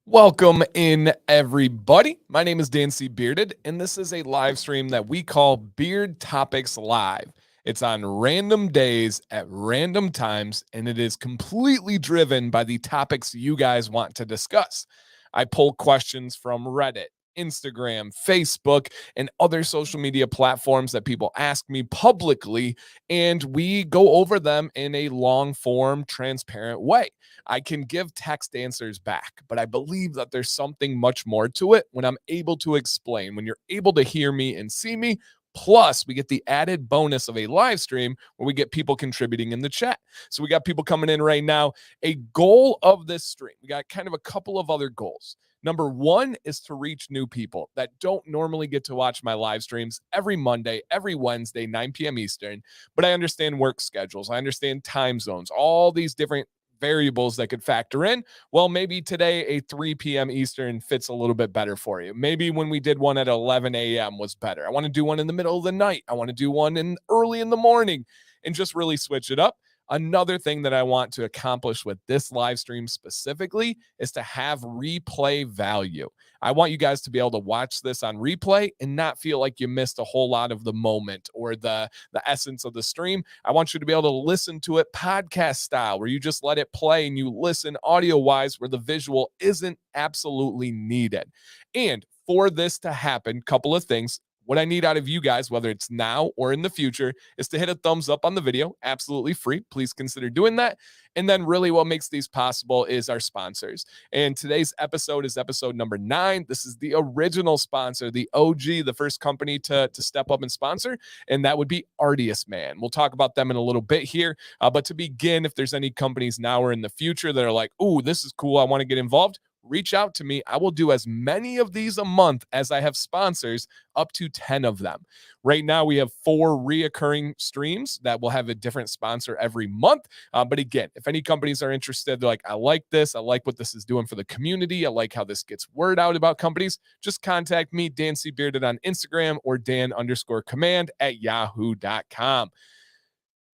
Welcome in, everybody. My name is Dan C. Bearded, and this is a live stream that we call Beard Topics Live. It's on random days at random times, and it is completely driven by the topics you guys want to discuss. I pull questions from Reddit, Instagram, Facebook, and other social media platforms that people ask me publicly, and we go over them in a long form, transparent way. I can give text answers back, but I believe that there's something much more to it when I'm able to explain, when you're able to hear me and see me. Plus, we get the added bonus of a live stream where we get people contributing in the chat. So we got people coming in right now. A goal of this stream, we got kind of a couple of other goals. Number one is to reach new people that don't normally get to watch my live streams every Monday, every Wednesday, 9 p.m. Eastern. But I understand work schedules. I understand time zones, all these different variables that could factor in. Well, maybe today a 3 p.m. Eastern fits a little bit better for you. Maybe when we did one at 11 a.m. was better. I want to do one in the middle of the night. I want to do one in early in the morning and just really switch it up. Another thing that I want to accomplish with this live stream specifically is to have replay value. I want you guys to be able to watch this on replay and not feel like you missed a whole lot of the moment or the essence of the stream. I want you to be able to listen to it podcast style, where you just let it play and you listen audio wise, where the visual isn't absolutely needed. And for this to happen, couple of things. What I need out of you guys, whether it's now or in the future, is to hit a thumbs up on the video, absolutely free. Please consider doing that. And then really what makes these possible is our sponsors. And today's episode is episode number 9. This is the original sponsor, the OG, the first company to step up and sponsor, and that would be RDS Man. We'll talk about them in a little bit here. But to begin, if there's any companies now or in the future that are like, "Ooh, this is cool, I want to get involved," reach out to me. I will do as many of these a month as I have sponsors, up to 10 of them. Right now, we have 4 reoccurring streams that will have a different sponsor every month. But again, if any companies are interested, they're like, "I like this. I like what this is doing for the community. I like how this gets word out about companies," just contact me, Dan C. Bearded on Instagram, or Dan_command@yahoo.com.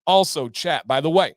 Also, chat, by the way,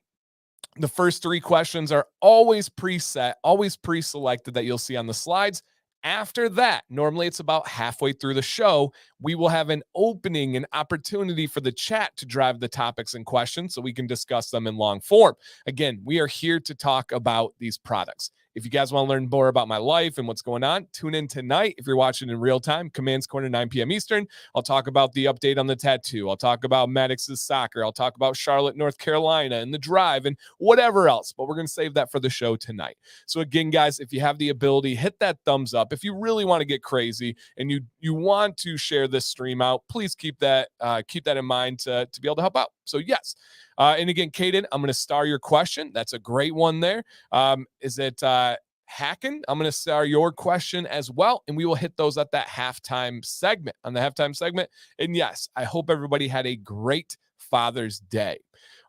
the first 3 questions are always preset, always pre-selected that you'll see on the slides. After that, normally it's about halfway through the show, we will have an opening, an opportunity for the chat to drive the topics and questions so we can discuss them in long form. Again, we are here to talk about these products. If you guys want to learn more about my life and what's going on, tune in tonight. If you're watching in real time, Command's Corner, 9 p.m. Eastern. I'll talk about the update on the tattoo. I'll talk about Maddox's soccer. I'll talk about Charlotte, North Carolina, and the drive and whatever else. But we're going to save that for the show tonight. So again, guys, if you have the ability, hit that thumbs up. If you really want to get crazy and you want to share this stream out, please keep that in mind to be able to help out. So yes. And again, Kaden, I'm going to star your question. That's a great one there. Is it hacking? I'm going to star your question as well. And we will hit those at that halftime segment, on the halftime segment. And yes, I hope everybody had a great Father's Day.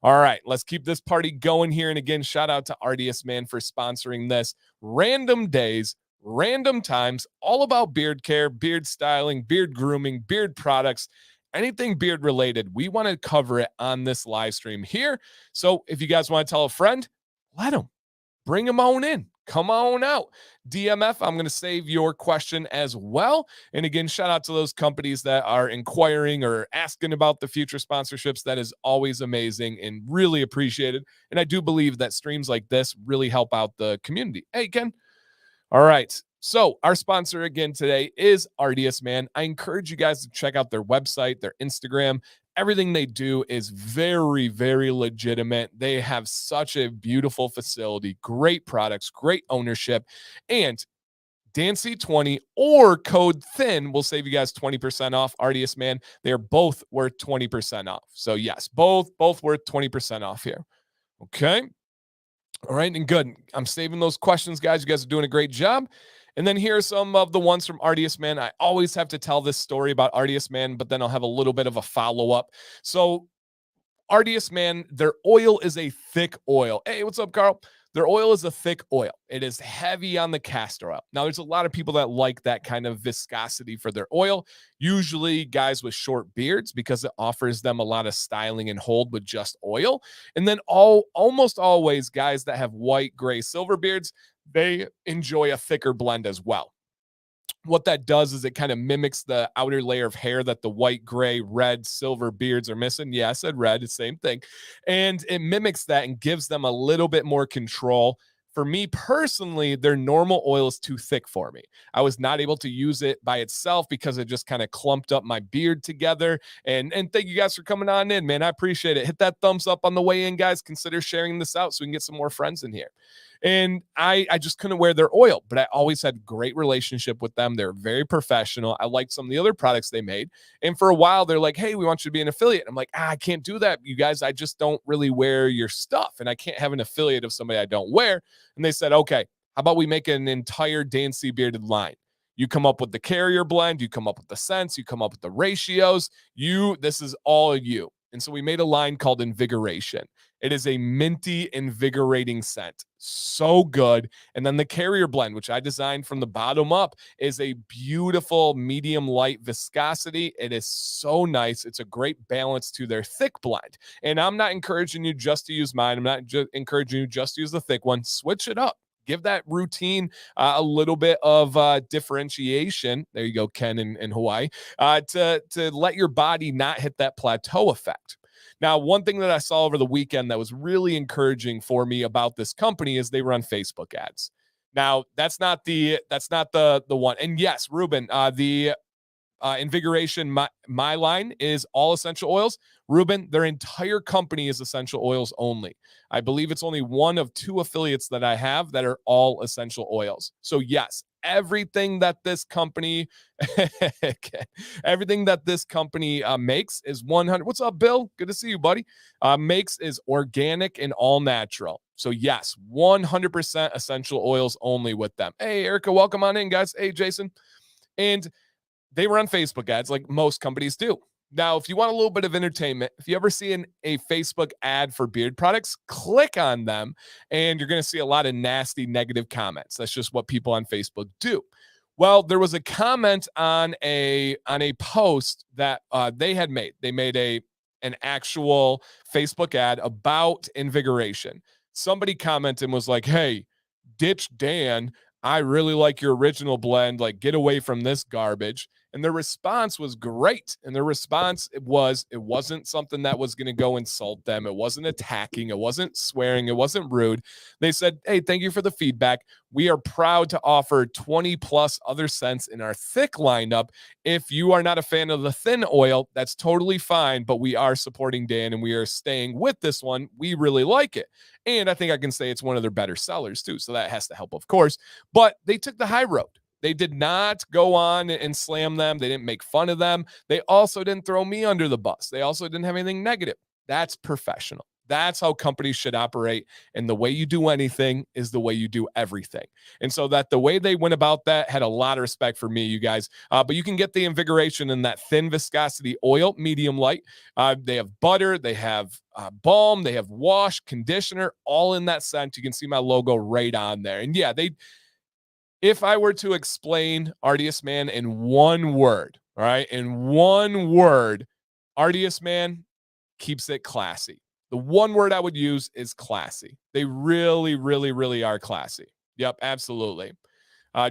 All right, let's keep this party going here. And again, shout out to RDS Man for sponsoring this. Random days, random times, all about beard care, beard styling, beard grooming, beard products. Anything beard related, we want to cover it on this live stream here. So if you guys want to tell a friend, let them. Bring them on in. Come on out. DMF, I'm going to save your question as well. And again, shout out to those companies that are inquiring or asking about the future sponsorships. That is always amazing and really appreciated. And I do believe that streams like this really help out the community. Hey, Ken. All right. So our sponsor again today is RDS Man. I encourage you guys to check out their website, their Instagram. Everything they do is very, very legitimate. They have such a beautiful facility, great products, great ownership, and DanC20 or code THIN will save you guys 20% off. RDS Man, they are both worth 20% off. So yes, both worth 20% off here. Okay. All right, and good. I'm saving those questions, guys. You guys are doing a great job. And then here are some of the ones from RDS Man. I always have to tell this story about RDS Man, but then I'll have a little bit of a follow-up. So RDS Man, their oil is a thick oil. Hey, what's up, Carl? Their oil is a thick oil. It is heavy on the castor oil. Now, there's a lot of people that like that kind of viscosity for their oil. Usually guys with short beards, because it offers them a lot of styling and hold with just oil. And then almost always guys that have white, gray, silver beards, they enjoy a thicker blend as well. What that does is it kind of mimics the outer layer of hair that the white, gray, red, silver beards are missing. Yeah, I said red, it's the same thing. And it mimics that and gives them a little bit more control. For me personally, their normal oil is too thick for me. I was not able to use it by itself because it just kind of clumped up my beard together. And thank you guys for coming on in, man. I appreciate it. Hit that thumbs up on the way in, guys. Consider sharing this out so we can get some more friends in here. And I just couldn't wear their oil, but I always had great relationship with them. They're very professional. I liked some of the other products they made. And for a while, they're like, hey, we want you to be an affiliate. I'm like, I can't do that, you guys. I just don't really wear your stuff. And I can't have an affiliate of somebody I don't wear. And they said, okay, how about we make an entire Dancy bearded line? You come up with the carrier blend, you come up with the scents, you come up with the ratios. This is all you. And so we made a line called Invigoration. It is a minty, invigorating scent. So good. And then the carrier blend, which I designed from the bottom up, is a beautiful medium light viscosity. It is so nice. It's a great balance to their thick blend. And I'm not encouraging you just to use mine. I'm not encouraging you just to use the thick one. Switch it up. Give that routine a little bit of differentiation. There you go, Ken in Hawaii, to let your body not hit that plateau effect. Now, one thing that I saw over the weekend that was really encouraging for me about this company is they run Facebook ads. Now, that's not the one. And yes, Ruben, the Invigoration, my line is all essential oils. Ruben, their entire company is essential oils only. I believe it's only one of 2 affiliates that I have that are all essential oils. So yes, everything that this company makes is 100. What's up, Bill? Good to see you, buddy. Makes is organic and all natural. So yes, 100% essential oils only with them. Hey, Erica, welcome on in, guys. Hey, Jason. And they run Facebook ads like most companies do. Now, if you want a little bit of entertainment, if you ever see a Facebook ad for beard products, click on them and you're going to see a lot of nasty negative comments. That's just what people on Facebook do. Well, there was a comment on a post that they had made. They made an actual Facebook ad about Invigoration. Somebody commented and was like, hey, ditch Dan. I really like your original blend. Like, get away from this garbage. And their response was great. And their response it wasn't something that was going to go insult them. It wasn't attacking. It wasn't swearing. It wasn't rude. They said, hey, thank you for the feedback. We are proud to offer 20 plus other scents in our thick lineup. If you are not a fan of the thin oil, that's totally fine. But we are supporting Dan and we are staying with this one. We really like it. And I think I can say it's one of their better sellers too. So that has to help, of course. But they took the high road. They did not go on and slam them. They didn't make fun of them. They also didn't throw me under the bus. They also didn't have anything negative. That's professional. That's how companies should operate. And the way you do anything is the way you do everything. And so that the way they went about that had a lot of respect for me, you guys. But you can get the Invigoration in that thin viscosity oil, medium light. They have butter. They have balm. They have wash, conditioner, all in that scent. You can see my logo right on there. And yeah, if I were to explain RDS Man in one word, all right, in one word, RDS Man keeps it classy. The one word I would use is classy. They really, really, really are classy. Yep, absolutely.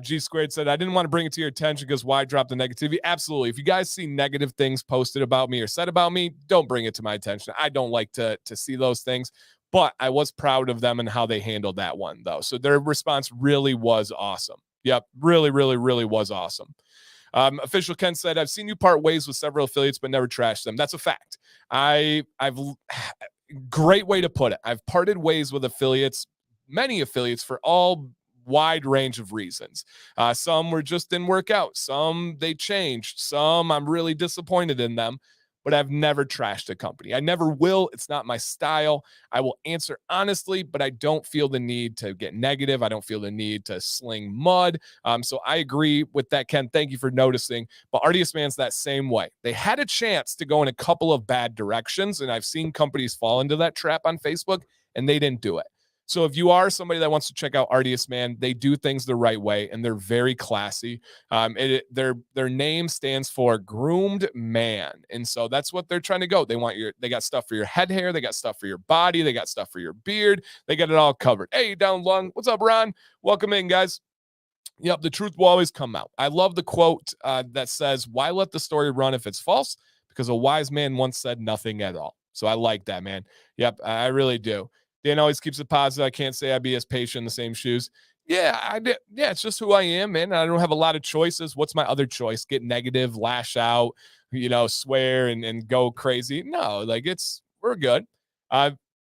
G Squared said, I didn't want to bring it to your attention because why drop the negativity? Absolutely. If you guys see negative things posted about me or said about me, don't bring it to my attention. I don't like to see those things. But I was proud of them and how they handled that one, though. So their response really was awesome. Yep, really, really, really was awesome. Official Ken said, I've seen you part ways with several affiliates, but never trashed them. That's a fact. I've great way to put it. I've parted ways with affiliates, many affiliates, for all wide range of reasons. Some were just didn't work out. Some they changed. Some I'm really disappointed in them. But I've never trashed a company. I never will. It's not my style. I will answer honestly, but I don't feel the need to get negative. I don't feel the need to sling mud. So I agree with that, Ken. Thank you for noticing. But RDS Man's that same way. They had a chance to go in a couple of bad directions, and I've seen companies fall into that trap on Facebook, and they didn't do it. So if you are somebody that wants to check out RDS Man, they do things the right way and they're very classy. Their name stands for groomed man. And so that's what they're trying to go. They got stuff for your head hair. They got stuff for your body. They got stuff for your beard. They got it all covered. Hey, down lung. What's up, Ron? Welcome in, guys. Yep, the truth will always come out. I love the quote that says, why let the story run if it's false? Because a wise man once said nothing at all. So I like that, man. Yep, I really do. Dan always keeps it positive. I can't say I'd be as patient in the same shoes. Yeah, I did. Yeah, it's just who I am, man. I don't have a lot of choices. What's my other choice? Get negative, lash out, swear and go crazy. No, like we're good.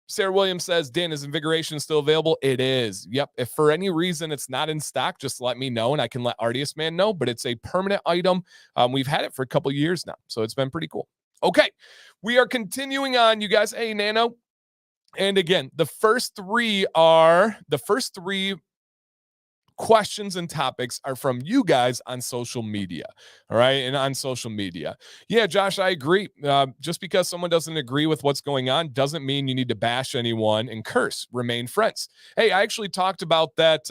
Sarah Williams says, Dan, is Invigoration still available? It is. Yep. If for any reason it's not in stock, just let me know and I can let RDS Man know, but it's a permanent item. We've had it for a couple years now, so it's been pretty cool. Okay, we are continuing on, you guys. Hey, Nano. And again, the first three questions and topics are from you guys on social media. All right. And on social media. Yeah, Josh, I agree. Just because someone doesn't agree with what's going on doesn't mean you need to bash anyone and curse. Remain friends. Hey, I actually talked about that.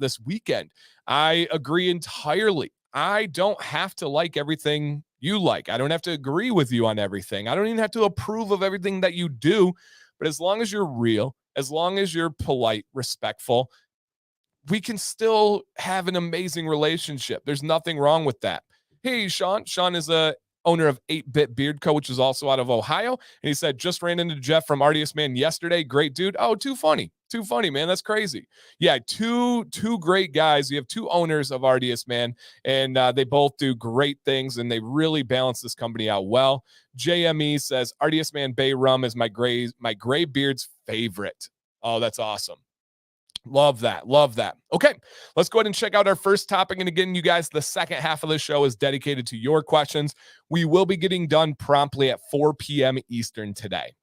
This weekend. I agree entirely. I don't have to like everything you like. I don't have to agree with you on everything. I don't even have to approve of everything that you do. But as long as you're real, as long as you're polite, respectful, we can still have an amazing relationship. There's nothing wrong with that. Hey, Sean. Sean is a owner of 8-Bit Beard Co., which is also out of Ohio. And he said, just ran into Jeff from RDS Man yesterday. Great dude. Oh, too funny. Too funny, man. That's crazy. Yeah, two great guys. You have two owners of RDS Man, and they both do great things, and they really balance this company out well. JME says, RDS Man Bay Rum is my gray beard's favorite. Oh, that's awesome. Love that. Love that. Okay, let's go ahead and check out our first topic. And again, you guys, the second half of the show is dedicated to your questions. We will be getting done promptly at 4 p.m. Eastern today.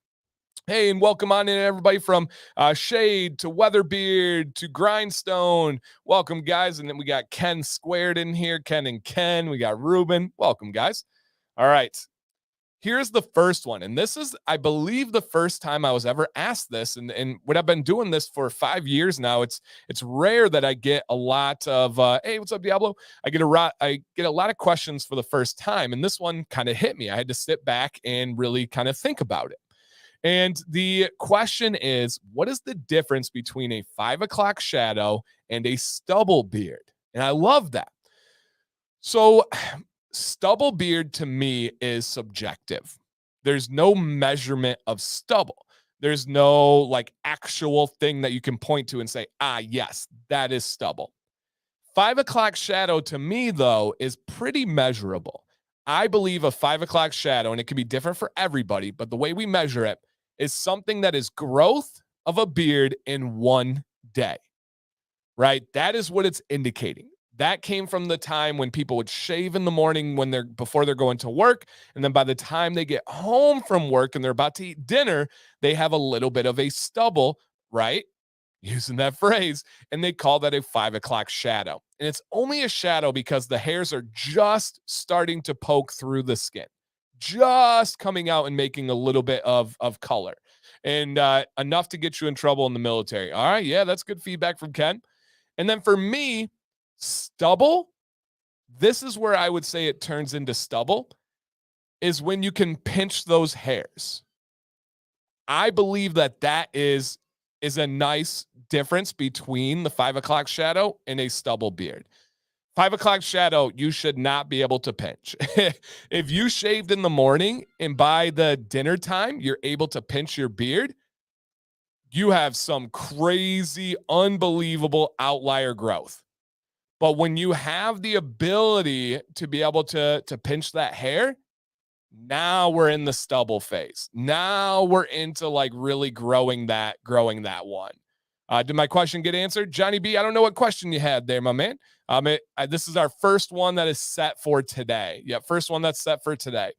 Hey, and welcome on in, everybody, from Shade to Weatherbeard to Grindstone. Welcome, guys. And then we got Ken Squared in here. Ken and Ken. We got Ruben. Welcome, guys. All right. Here's the first one. And this is, I believe, the first time I was ever asked this. And what I've been doing this for 5 years now. It's rare that I get a lot of, hey, what's up, Diablo? I get a lot of questions for the first time. And this one kind of hit me. I had to sit back and really kind of think about it. And the question is, what is the difference between a 5 o'clock shadow and a stubble beard? And I love that. So stubble beard to me is subjective. There's no measurement of stubble. There's no like actual thing that you can point to and say, yes, that is stubble. 5 o'clock shadow to me, though, is pretty measurable. I believe a 5 o'clock shadow, and it can be different for everybody, but the way we measure it is something that is growth of a beard in 1 day, right? That is what it's indicating. That came from the time when people would shave in the morning before they're going to work. And then by the time they get home from work and they're about to eat dinner, they have a little bit of a stubble, right? Using that phrase. And they call that a 5 o'clock shadow. And it's only a shadow because the hairs are just starting to poke through the skin, just coming out and making a little bit of color, and enough to get you in trouble in the military. All right. Yeah, that's good feedback from Ken. And then for me, stubble, this is where I would say it turns into stubble, is when you can pinch those hairs. I believe that is a nice difference between the 5 o'clock shadow and a stubble beard. 5 o'clock shadow, you should not be able to pinch. If you shaved in the morning and by the dinner time, you're able to pinch your beard, you have some crazy, unbelievable outlier growth. But when you have the ability to be able to pinch that hair, now we're in the stubble phase. Now we're into like really growing that one. Did my question get answered? Johnny B, I don't know what question you had there, my man. This is our first one that is set for today. Yeah, first one that's set for today.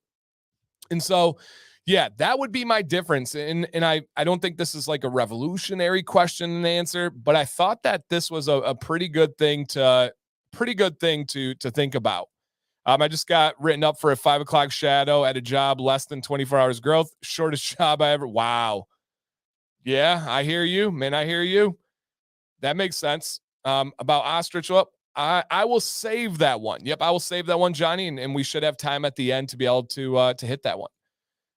And so, yeah, that would be my difference. And I don't think this is like a revolutionary question and answer, but I thought that this was a pretty good thing to think about. I just got written up for a 5 o'clock shadow at a job, less than 24 hours growth, shortest job I ever. Wow. Yeah, I hear you, man. I hear you. That makes sense. About ostrich. Well, I will save that one. Yep, I will save that one, Johnny, and we should have time at the end to be able to hit that one.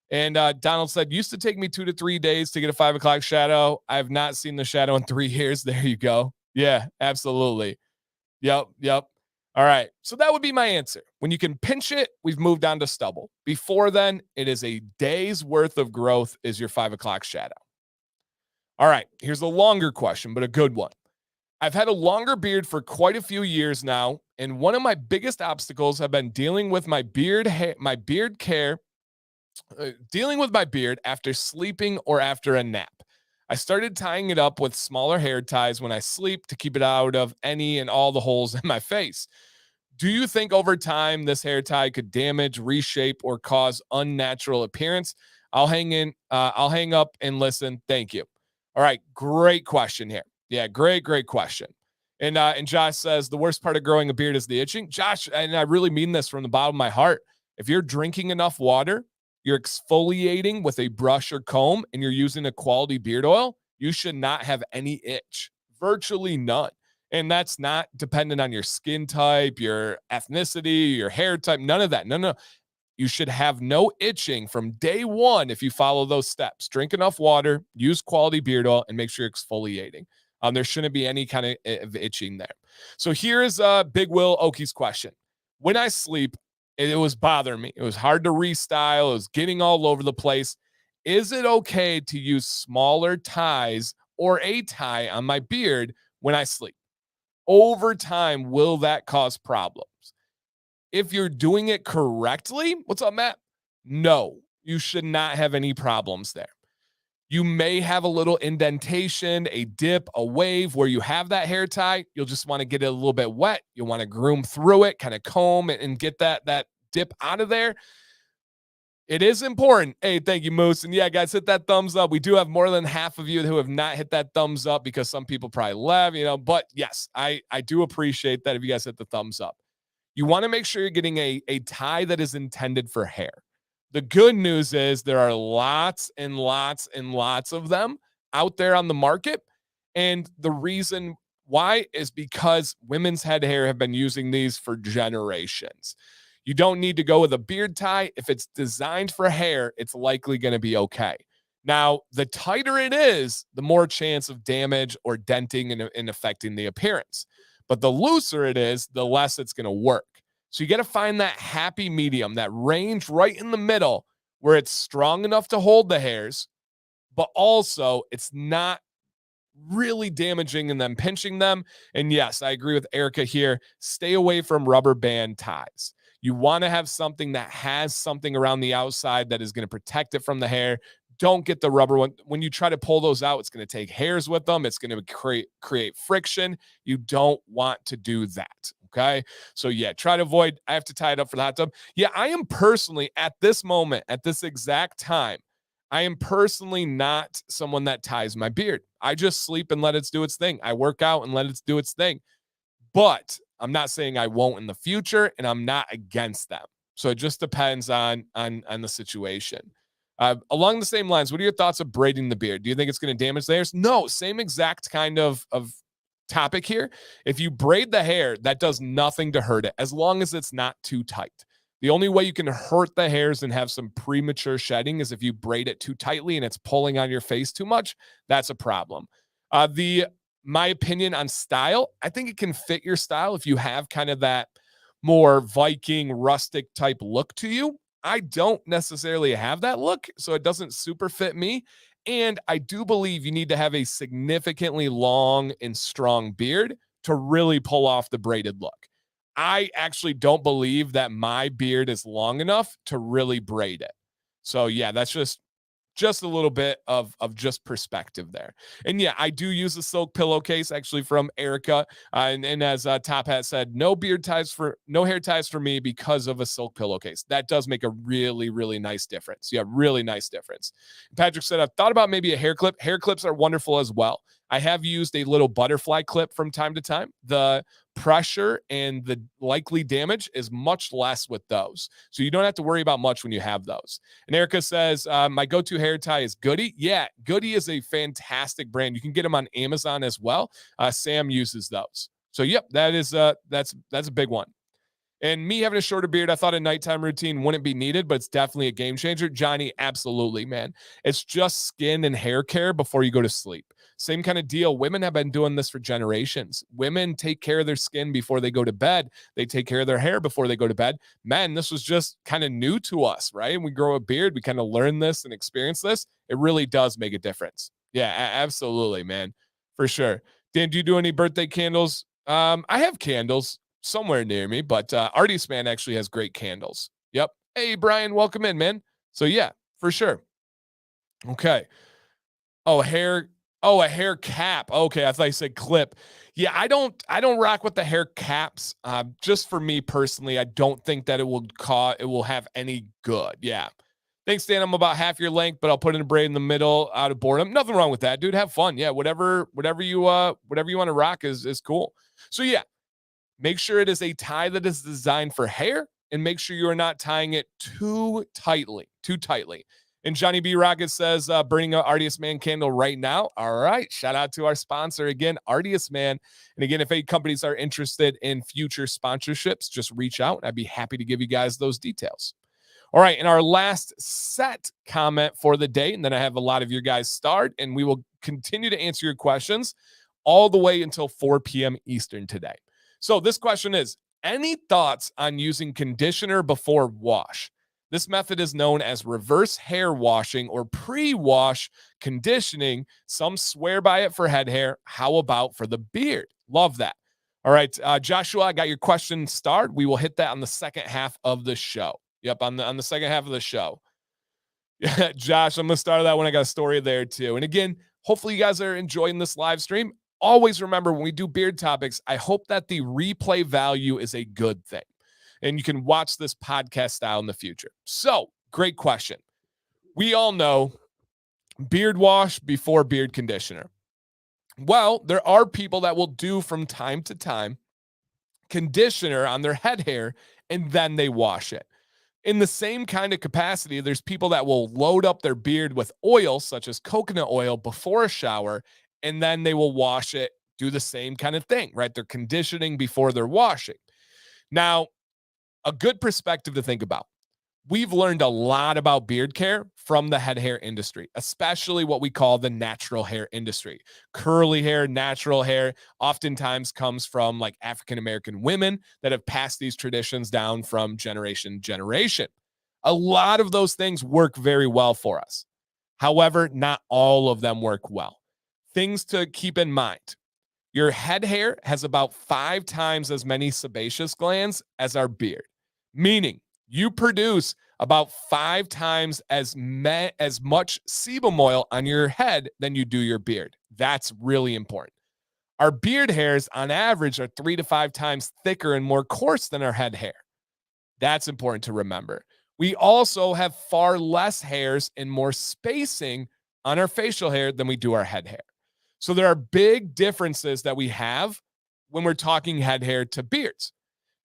And Donald said, used to take me 2 to 3 days to get a 5 o'clock shadow. I have not seen the shadow in 3 years. There you go. Yeah, absolutely. Yep, yep. All right. So that would be my answer. When you can pinch it, we've moved on to stubble. Before then, it is a day's worth of growth is your 5 o'clock shadow. All right. Here's a longer question, but a good one. I've had a longer beard for quite a few years now, and one of my biggest obstacles have been dealing with my beard care, dealing with my beard after sleeping or after a nap. I started tying it up with smaller hair ties when I sleep to keep it out of any and all the holes in my face. Do you think over time this hair tie could damage, reshape, or cause unnatural appearance? I'll hang up and listen. Thank you. All right, great question here. Yeah, great question. And Josh says the worst part of growing a beard is the itching. Josh, and I really mean this from the bottom of my heart. If you're drinking enough water, you're exfoliating with a brush or comb, and you're using a quality beard oil, you should not have any itch, virtually none. And that's not dependent on your skin type, your ethnicity, your hair type, none of that. No. You should have no itching from day one if you follow those steps. Drink enough water, use quality beard oil, and make sure you're exfoliating. There shouldn't be any kind of itching there. So here is Big Will Oki's question. When I sleep, it was bothering me. It was hard to restyle. It was getting all over the place. Is it okay to use smaller ties or a tie on my beard when I sleep? Over time, will that cause problems? If you're doing it correctly, what's up, Matt? No, you should not have any problems there. You may have a little indentation, a dip, a wave where you have that hair tie. You'll just want to get it a little bit wet. You'll want to groom through it, kind of comb it and get that dip out of there. It is important. Hey, thank you, Moose. And yeah, guys, hit that thumbs up. We do have more than half of you who have not hit that thumbs up because some people probably left, but yes, I do appreciate that if you guys hit the thumbs up. You want to make sure you're getting a tie that is intended for hair. The good news is there are lots and lots and lots of them out there on the market. And the reason why is because women's head hair have been using these for generations. You don't need to go with a beard tie. If it's designed for hair, it's likely going to be okay. Now, the tighter it is, the more chance of damage or denting and affecting the appearance. But the looser it is, the less it's going to work. So you got to find that happy medium, that range right in the middle where it's strong enough to hold the hairs, but also it's not really damaging and then pinching them. And yes, I agree with Erica here. Stay away from rubber band ties. You want to have something that has something around the outside that is going to protect it from the hair. Don't get the rubber one. When you try to pull those out, it's going to take hairs with them. It's going to create friction. You don't want to do that. Okay. So yeah, try to avoid. I have to tie it up for the hot tub. Yeah, I am personally at this moment, at this exact time, I am personally not someone that ties my beard. I just sleep and let it do its thing. I work out and let it do its thing. But I'm not saying I won't in the future, and I'm not against them. So it just depends on the situation. Along the same lines, what are your thoughts of braiding the beard? Do you think it's going to damage the hairs? No, same exact kind of topic here. If you braid the hair, that does nothing to hurt it, as long as it's not too tight. The only way you can hurt the hairs and have some premature shedding is if you braid it too tightly and it's pulling on your face too much. That's a problem. My opinion on style, I think it can fit your style if you have kind of that more Viking rustic type look to you. I don't necessarily have that look, so it doesn't super fit me. And I do believe you need to have a significantly long and strong beard to really pull off the braided look. I actually don't believe that my beard is long enough to really braid it. So yeah, that's just a little bit of just perspective there. And yeah, I do use a silk pillowcase actually from Erica. And as Top Hat said, no hair ties for me because of a silk pillowcase. That does make a really, really nice difference. Yeah, really nice difference. Patrick said, I've thought about maybe a hair clip. Hair clips are wonderful as well. I have used a little butterfly clip from time to time. The pressure and the likely damage is much less with those. So you don't have to worry about much when you have those. And Erica says, my go-to hair tie is Goody. Yeah, Goody is a fantastic brand. You can get them on Amazon as well. Sam uses those. So yep, that's a big one. And me having a shorter beard, I thought a nighttime routine wouldn't be needed, but it's definitely a game changer. Johnny, absolutely, man. It's just skin and hair care before you go to sleep. Same kind of deal. Women have been doing this for generations. Women take care of their skin before they go to bed. They take care of their hair before they go to bed. Men, this was just kind of new to us, right? And we grow a beard. We kind of learn this and experience this. It really does make a difference. Yeah, absolutely, man. For sure. Dan, do you do any birthday candles? I have candles somewhere near me, but RDS Man actually has great candles. Yep. Hey, Brian, welcome in, man. So yeah, for sure. Okay. Oh, a hair cap. Okay, I thought you said clip. Yeah, I don't rock with the hair caps. Just for me personally, I don't think that it will have any good. Yeah. Thanks, Dan. I'm about half your length, but I'll put in a braid in the middle out of boredom. Nothing wrong with that, dude. Have fun. Yeah, whatever you want to rock is cool. So yeah, make sure it is a tie that is designed for hair, and make sure you are not tying it too tightly. And Johnny B. Rocket says, burning an RDS Man candle right now. All right. Shout out to our sponsor again, RDS Man. And again, if any companies are interested in future sponsorships, just reach out. I'd be happy to give you guys those details. All right. And our last set comment for the day, and then I have a lot of your guys start, and we will continue to answer your questions all the way until 4 p.m. Eastern today. So this question is, any thoughts on using conditioner before wash? This method is known as reverse hair washing or pre-wash conditioning. Some swear by it for head hair. How about for the beard? Love that. All right, Joshua, I got your question started. We will hit that on the second half of the show. Yep, on the second half of the show. Yeah, Josh, I'm going to start that one. I got a story there too. And again, hopefully you guys are enjoying this live stream. Always remember, when we do beard topics, I hope that the replay value is a good thing, and you can watch this podcast style in the future. So, great question. We all know beard wash before beard conditioner. Well, there are people that will do from time to time conditioner on their head hair, and then they wash it. In the same kind of capacity, there's people that will load up their beard with oil, such as coconut oil, before a shower, and then they will wash it, do the same kind of thing, right? They're conditioning before they're washing. Now, a good perspective to think about. We've learned a lot about beard care from the head hair industry, especially what we call the natural hair industry. Curly hair, natural hair, oftentimes comes from like African-American women that have passed these traditions down from generation to generation. A lot of those things work very well for us. However, not all of them work well. Things to keep in mind. Your head hair has about 5 times as many sebaceous glands as our beard, meaning you produce about 5 times as much sebum oil on your head than you do your beard. That's really important. Our beard hairs, on average, are 3 to 5 times thicker and more coarse than our head hair. That's important to remember. We also have far less hairs and more spacing on our facial hair than we do our head hair. So there are big differences that we have when we're talking head hair to beards.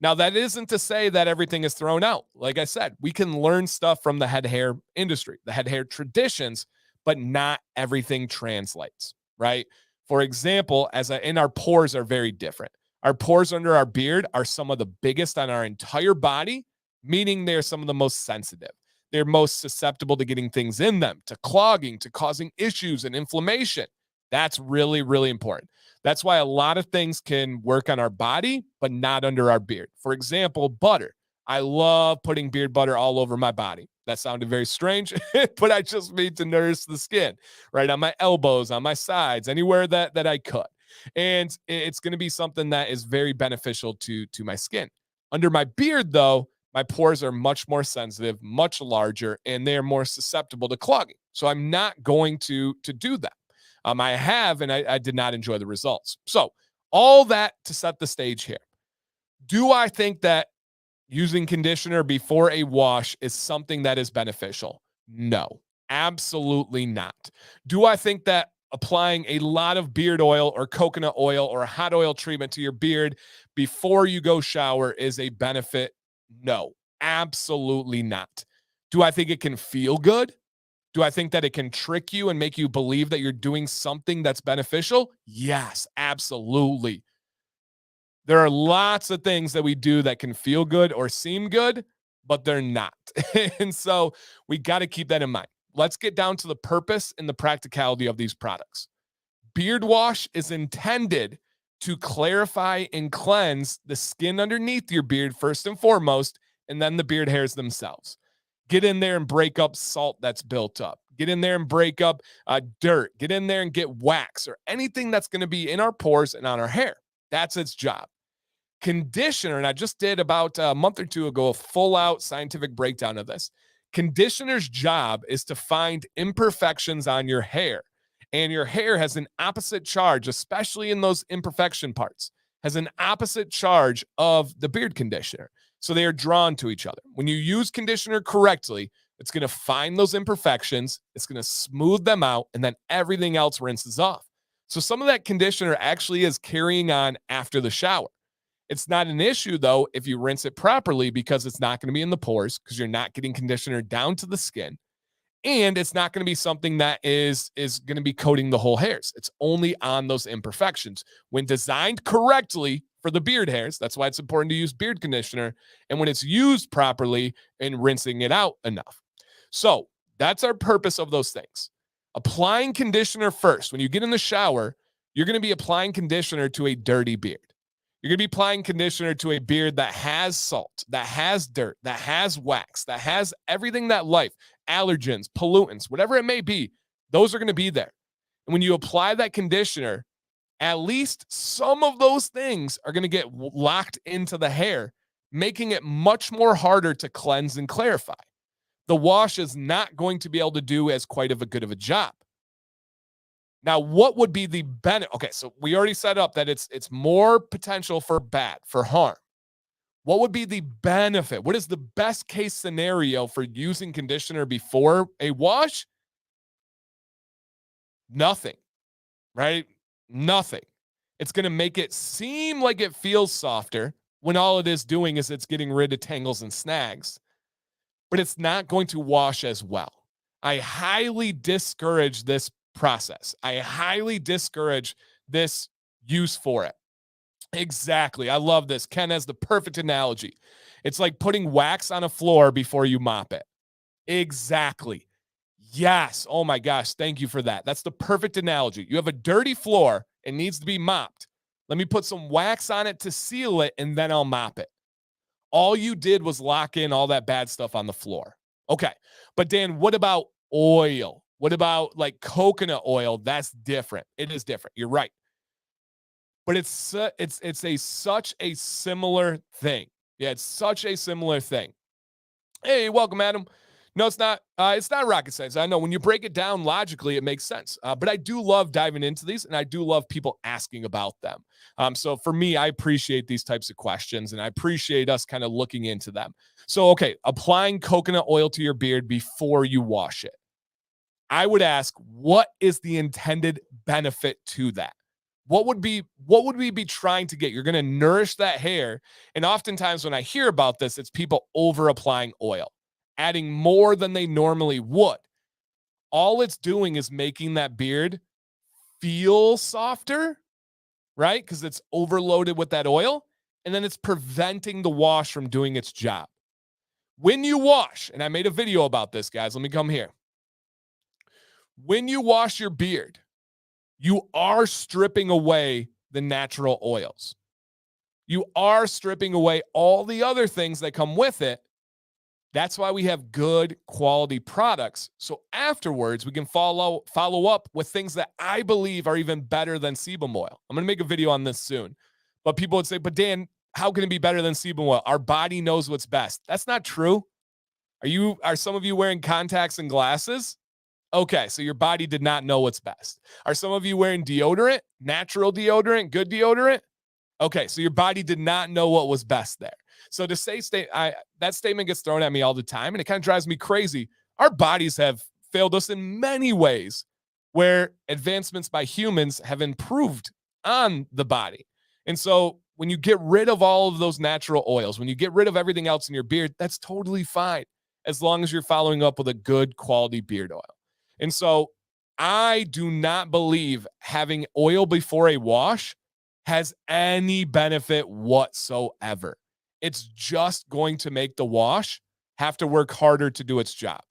Now, that isn't to say that everything is thrown out. Like I said, we can learn stuff from the head hair industry, the head hair traditions, but not everything translates, right? For example, and our pores are very different. Our pores under our beard are some of the biggest on our entire body, meaning they're some of the most sensitive. They're most susceptible to getting things in them, to clogging, to causing issues and inflammation. That's really, really important. That's why a lot of things can work on our body, but not under our beard. For example, butter. I love putting beard butter all over my body. That sounded very strange, but I just mean to nourish the skin, right? On my elbows, on my sides, anywhere that I could. And it's going to be something that is very beneficial to my skin. Under my beard, though, my pores are much more sensitive, much larger, and they're more susceptible to clogging. So I'm not going to do that. I have, and I did not enjoy the results. So all that to set the stage here. Do I think that using conditioner before a wash is something that is beneficial? No, absolutely not. Do I think that applying a lot of beard oil or coconut oil or a hot oil treatment to your beard before you go shower is a benefit? No, absolutely not. Do I think it can feel good? Do I think that it can trick you and make you believe that you're doing something that's beneficial? Yes, absolutely. There are lots of things that we do that can feel good or seem good, but they're not. And so we got to keep that in mind. Let's get down to the purpose and the practicality of these products. Beard wash is intended to clarify and cleanse the skin underneath your beard first and foremost, and then the beard hairs themselves. Get in there and break up salt that's built up. Get in there and break up dirt. Get in there and get wax or anything that's going to be in our pores and on our hair. That's its job. Conditioner, and I just did about a month or two ago a full out scientific breakdown of this. Conditioner's job is to find imperfections on your hair. And your hair has an opposite charge, especially in those imperfection parts, has an opposite charge of the beard conditioner. So they are drawn to each other. When you use conditioner correctly, it's going to find those imperfections, it's going to smooth them out, and then everything else rinses off. So some of that conditioner actually is carrying on after the shower. It's not an issue, though, if you rinse it properly because it's not going to be in the pores because you're not getting conditioner down to the skin. And it's not going to be something that is going to be coating the whole hairs. It's only on those imperfections. When designed correctly for the beard hairs, that's why it's important to use beard conditioner. And when it's used properly and rinsing it out enough. So that's our purpose of those things. Applying conditioner first. When you get in the shower, you're going to be applying conditioner to a dirty beard. You're going to be applying conditioner to a beard that has salt, that has dirt, that has wax, that has everything that life, allergens, pollutants, whatever it may be, those are going to be there. And when you apply that conditioner, at least some of those things are going to get locked into the hair, making it much more harder to cleanse and clarify. The wash is not going to be able to do as quite of a good of a job. Now, what would be the benefit? Okay, so we already set up that it's more potential for bad, for harm. What would be the benefit? What is the best case scenario for using conditioner before a wash? Nothing, right? Nothing. It's going to make it seem like it feels softer when all it is doing is it's getting rid of tangles and snags, but it's not going to wash as well. I highly discourage this process. I highly discourage this use for it. Exactly. I love this. Ken has the perfect analogy. It's like putting wax on a floor before you mop it. Exactly. Yes. Oh my gosh. Thank you for that. That's the perfect analogy. You have a dirty floor. It needs to be mopped. Let me put some wax on it to seal it, and then I'll mop it. All you did was lock in all that bad stuff on the floor. Okay. But Dan, what about oil? What about like coconut oil? That's different. It is different. You're right. But it's such a similar thing. Yeah, it's such a similar thing. Hey, welcome, Adam. No, it's not. It's not rocket science. I know when you break it down logically, it makes sense. But I do love diving into these, and I do love people asking about them. So for me, I appreciate these types of questions, and I appreciate us kind of looking into them. So, okay, applying coconut oil to your beard before you wash it. I would ask, what is the intended benefit to that? What would we be trying to get? You're going to nourish that hair. And oftentimes when I hear about this, it's people over applying oil, adding more than they normally would. All it's doing is making that beard feel softer, right? Because it's overloaded with that oil. And then it's preventing the wash from doing its job. When you wash, and I made a video about this, guys, let me come here. When you wash your beard, you are stripping away the natural oils. You are stripping away all the other things that come with it. That's why we have good quality products. So afterwards, we can follow up with things that I believe are even better than sebum oil. I'm going to make a video on this soon. But people would say, but Dan, how can it be better than sebum oil? Our body knows what's best. That's not true. Are some of you wearing contacts and glasses? Okay, so your body did not know what's best. Are some of you wearing deodorant, natural deodorant, good deodorant? Okay, so your body did not know what was best there. So to say that statement gets thrown at me all the time, and it kind of drives me crazy. Our bodies have failed us in many ways where advancements by humans have improved on the body. And so when you get rid of all of those natural oils, when you get rid of everything else in your beard, that's totally fine as long as you're following up with a good quality beard oil. And so I do not believe having oil before a wash has any benefit whatsoever. It's just going to make the wash have to work harder to do its job.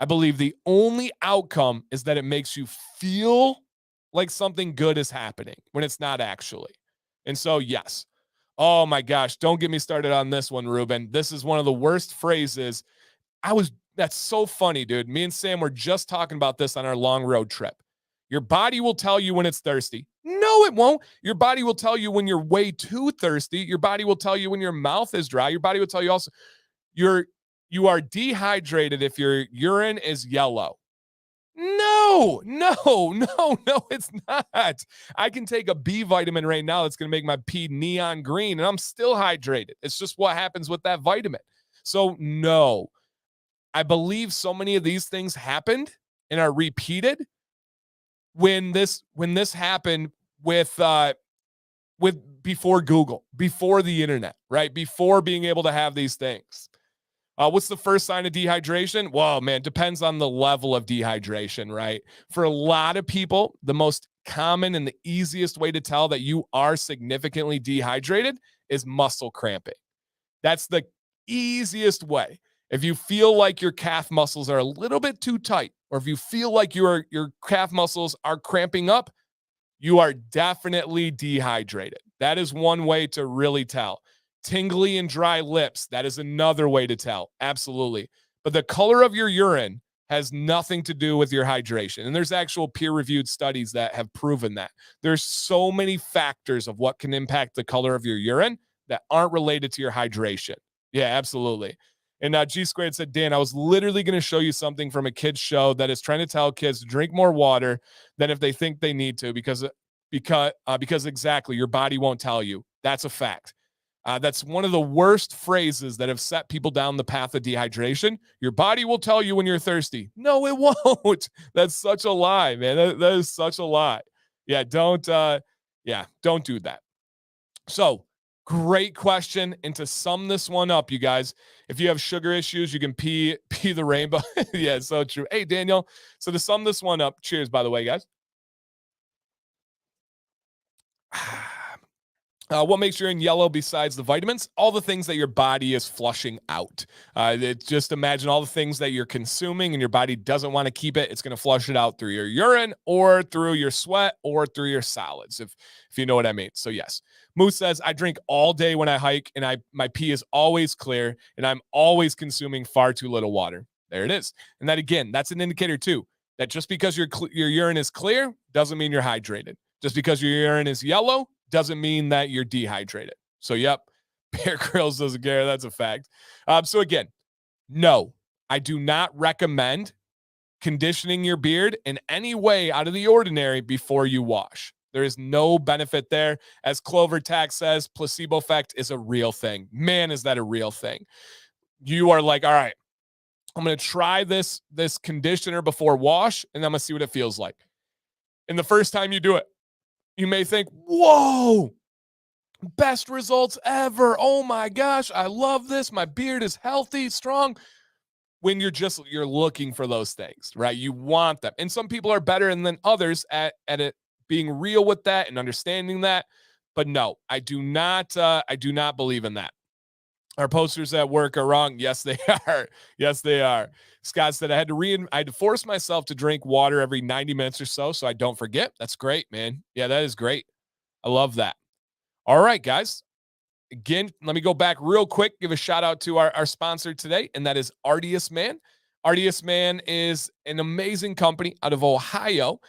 I believe the only outcome is that it makes you feel like something good is happening when it's not actually. And so, yes. Oh my gosh, don't get me started on this one, Ruben. This is one of the worst phrases. That's so funny, dude. Me and Sam were just talking about this on our long road trip. Your body will tell you when it's thirsty. No, it won't. Your body will tell you when you're way too thirsty. Your body will tell you when your mouth is dry. Your body will tell you also you are dehydrated if your urine is yellow. No, it's not. I can take a B vitamin right now that's going to make my pee neon green and I'm still hydrated. It's just what happens with that vitamin. So no, I believe so many of these things happened and are repeated when this happened with before Google, before the internet, right? Before being able to have these things. What's the first sign of dehydration? Well, man, depends on the level of dehydration, right? For a lot of people, the most common and the easiest way to tell that you are significantly dehydrated is muscle cramping. That's the easiest way. If you feel like your calf muscles are a little bit too tight, or if you feel like your calf muscles are cramping up, you are definitely dehydrated. That is one way to really tell. Tingly and dry lips, that is another way to tell. Absolutely. But the color of your urine has nothing to do with your hydration. And there's actual peer-reviewed studies that have proven that. There's so many factors of what can impact the color of your urine that aren't related to your hydration. Yeah, absolutely. And G Squared said, Dan, I was literally going to show you something from a kid's show that is trying to tell kids to drink more water than if they think they need to because exactly, your body won't tell you. That's a fact. That's one of the worst phrases that have set people down the path of dehydration. Your body will tell you when you're thirsty. No, it won't. That's such a lie, man. That is such a lie. Yeah, don't do that. So, great question. And to sum this one up, you guys, if you have sugar issues, you can pee the rainbow. Yeah, so true. Hey, Daniel. So to sum this one up, cheers, by the way, guys. What makes urine yellow besides the vitamins? All the things that your body is flushing out. Just imagine all the things that you're consuming and your body doesn't want to keep it. It's going to flush it out through your urine or through your sweat or through your solids, if you know what I mean. So yes. Moose says, I drink all day when I hike and my pee is always clear and I'm always consuming far too little water. There it is. And that, again, that's an indicator too, that just because your urine is clear doesn't mean you're hydrated. Just because your urine is yellow doesn't mean that you're dehydrated. So, yep, Bear Grylls doesn't care. That's a fact. So, again, no, I do not recommend conditioning your beard in any way out of the ordinary before you wash. There is no benefit there. As Clover Tax says, placebo effect is a real thing. Man, is that a real thing. You are like, all right, I'm going to try this conditioner before wash, and I'm going to see what it feels like. And the first time you do it, you may think, whoa, best results ever. Oh my gosh, I love this. My beard is healthy, strong. When you're looking for those things, right? You want them. And some people are better than others at it being real with that and understanding that. But no, I do not believe in that. Our posters at work are wrong. Yes, they are. Yes, they are. Scott said I had to force myself to drink water every 90 minutes or so I don't forget. That's great, man. Yeah, that is great. I love that. All right, guys. Again, let me go back real quick, give a shout out to our sponsor today, and that is RDS Man. RDS Man is an amazing company out of Ohio.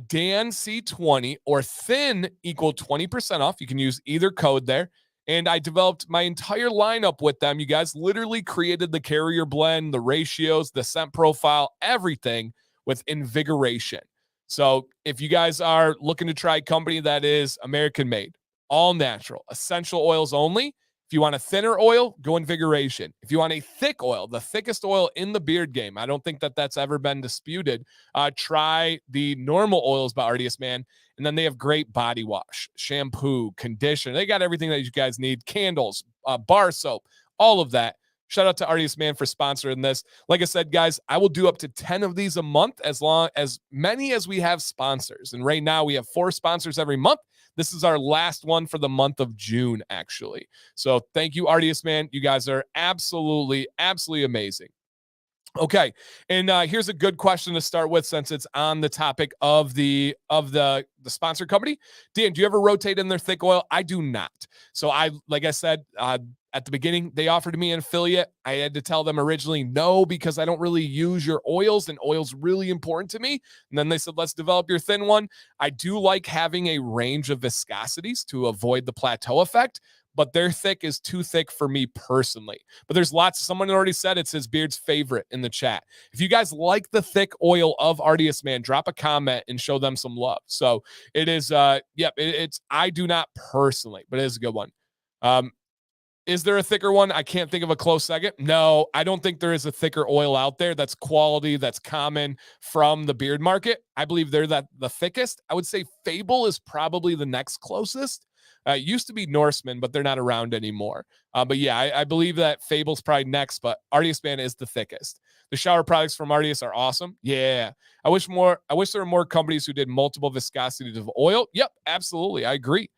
Dan C20 or Thin equal 20% off. You can use either code there. And I developed my entire lineup with them. You guys literally created the carrier blend, the ratios, the scent profile, everything with invigoration. So if you guys are looking to try a company that is American made, all natural, essential oils only, If you want a thinner oil, go Invigoration. If you want a thick oil, the thickest oil in the beard game, I don't think that that's ever been disputed, try the normal oils by RDS Man. And then they have great body wash, shampoo, conditioner. They got everything that you guys need, candles, bar soap, all of that. Shout out to RDS Man for sponsoring this. Like I said, guys, I will do up to 10 of these a month, as many as we have sponsors. And right now we have 4 sponsors every month. This is our last one for the month of June, actually. So thank you, RDS Man. You guys are absolutely, absolutely amazing. Okay, and here's a good question to start with, since it's on the topic of the sponsor company. Dan, do you ever rotate in their thick oil? I do not. So like I said at the beginning, they offered me an affiliate. I had to tell them originally no, because I don't really use your oils, and oil's really important to me. And then they said, let's develop your thin one. I do like having a range of viscosities to avoid the plateau effect, but their thick is too thick for me personally. But there's someone already said it's his beard's favorite in the chat. If you guys like the thick oil of RDS Man, drop a comment and show them some love. So it is, it's, I do not personally, but it is a good one. Is there a thicker one? I can't think of a close second. No, I don't think there is a thicker oil out there that's quality, that's common from the beard market. I believe they're the thickest. I would say Fable is probably the next closest. It used to be Norseman, but they're not around anymore. But yeah, I believe that Fable's probably next, but RDS Man is the thickest. The shower products from RDS are awesome. Yeah. I wish there were more companies who did multiple viscosities of oil. Yep, absolutely. I agree.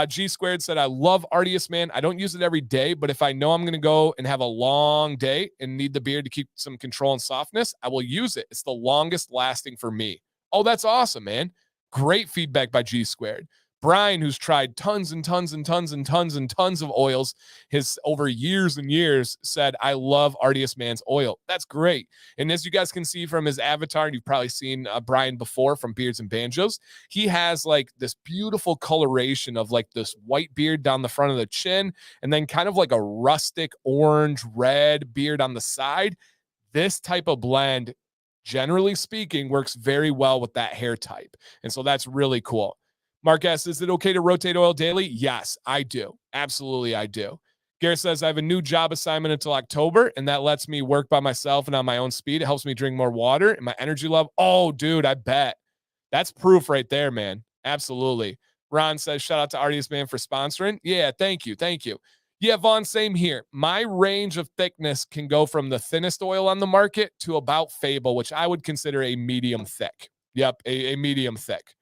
G Squared said, I love RDS Man. I don't use it every day, but if I know I'm going to go and have a long day and need the beard to keep some control and softness, I will use it. It's the longest lasting for me. Oh, that's awesome, man. Great feedback by G Squared. Brian, who's tried tons and tons and tons and tons and tons of oils, his over years and years, said, I love RDS Man's oil. That's great. And as you guys can see from his avatar, and you've probably seen Brian before from Beards and Banjos, he has like this beautiful coloration of like this white beard down the front of the chin, and then kind of like a rustic orange red beard on the side. This type of blend, generally speaking, works very well with that hair type. And so that's really cool. Mark S., is it okay to rotate oil daily? Yes, I do. Absolutely, I do. Garrett says, I have a new job assignment until October, and that lets me work by myself and on my own speed. It helps me drink more water and my energy level. Oh, dude, I bet. That's proof right there, man. Absolutely. Ron says, shout out to RDS Man for sponsoring. Yeah, thank you. Thank you. Yeah, Vaughn, same here. My range of thickness can go from the thinnest oil on the market to about Fable, which I would consider a medium thick. Yep, a medium thick.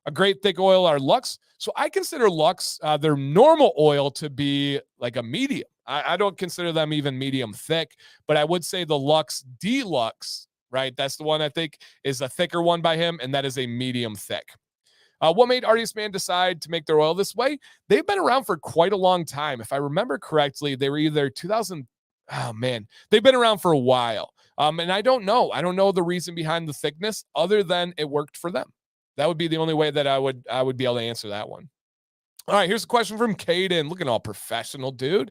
A great thick oil are Lux. So I consider Lux, their normal oil, to be like a medium. I don't consider them even medium thick, but I would say the Lux Deluxe, right? That's the one I think is a thicker one by him, and that is a medium thick. What made RDS Man decide to make their oil this way? They've been around for quite a long time. If I remember correctly, they were either 2000. Oh man, they've been around for a while. And I don't know. I don't know the reason behind the thickness other than it worked for them. That would be the only way that I would be able to answer that one. All right, here's a question from Caden, looking all professional, dude.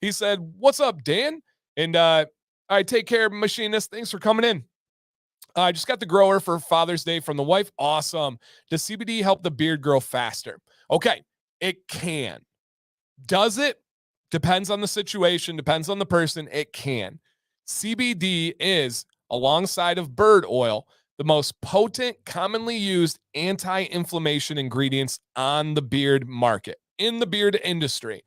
He said, what's up, Dan? And I take care, machinist. Thanks for coming in. I just got the grower for Father's Day from the wife. Awesome. Does CBD help the beard grow faster? Okay, it can. Does it? Depends on the situation, depends on the person. It can. CBD is, alongside of bird oil, the most potent, commonly used anti-inflammation ingredients on the beard market, in the beard industry.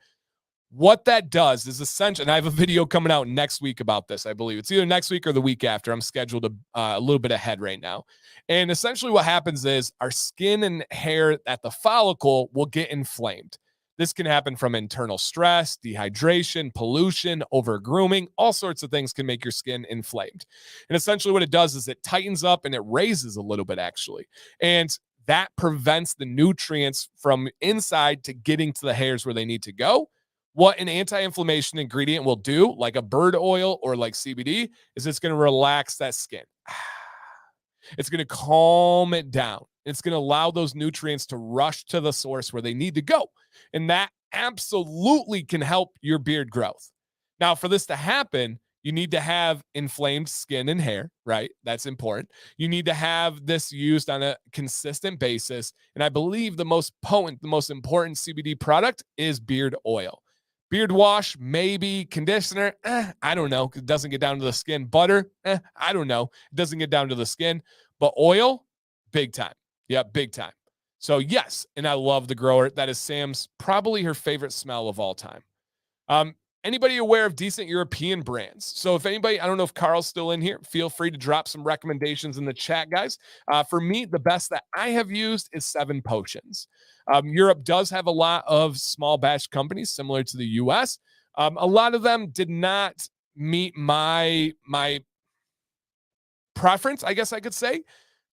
What that does is essentially, and I have a video coming out next week about this, I believe. It's either next week or the week after. I'm scheduled a little bit ahead right now. And essentially what happens is our skin and hair at the follicle will get inflamed. This can happen from internal stress, dehydration, pollution, over-grooming. All sorts of things can make your skin inflamed. And essentially what it does is it tightens up and it raises a little bit, actually. And that prevents the nutrients from inside to getting to the hairs where they need to go. What an anti-inflammation ingredient will do, like a bird oil or like CBD, is it's going to relax that skin. It's going to calm it down. It's going to allow those nutrients to rush to the source where they need to go. And that absolutely can help your beard growth. Now, for this to happen, you need to have inflamed skin and hair, right? That's important. You need to have this used on a consistent basis. And I believe the most potent, the most important CBD product is beard oil. Beard wash, maybe. Conditioner, I don't know. It doesn't get down to the skin. Butter, I don't know. It doesn't get down to the skin. But oil, big time. Yeah, big time. So yes, and I love the grower. That is Sam's probably her favorite smell of all time. Anybody aware of decent European brands? So if anybody, I don't know if Carl's still in here, feel free to drop some recommendations in the chat, guys. For me, the best that I have used is 7 Potions. Europe does have a lot of small batch companies similar to the US. A lot of them did not meet my preference, I guess I could say.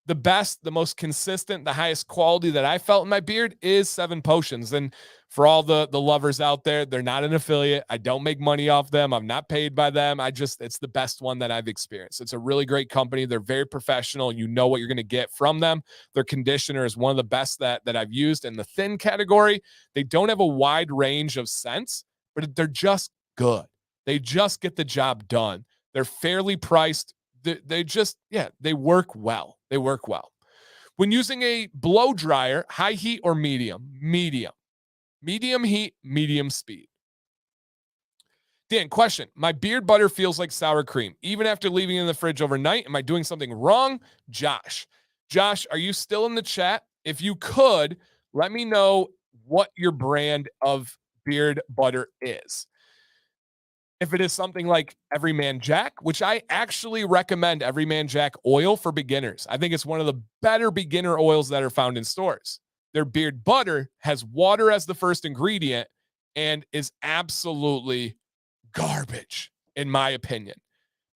The best, the most consistent, the highest quality that I felt in my beard is 7 Potions. And for all the lovers out there, they're not an affiliate. I don't make money off them. I'm not paid by them. It's the best one that I've experienced. It's a really great company. They're very professional. You know what you're going to get from them. Their conditioner is one of the best that I've used in the thin category. They don't have a wide range of scents, but they're just good. They just get the job done. They're fairly priced. They work well. They work well. When using a blow dryer, high heat or medium? Medium. Medium heat, medium speed. Dan, question. My beard butter feels like sour cream, even after leaving it in the fridge overnight. Am I doing something wrong? Josh, are you still in the chat? If you could, let me know what your brand of beard butter is. If it is something like Everyman Jack, which I actually recommend Everyman Jack oil for beginners. I think it's one of the better beginner oils that are found in stores. Their beard butter has water as the first ingredient and is absolutely garbage, in my opinion.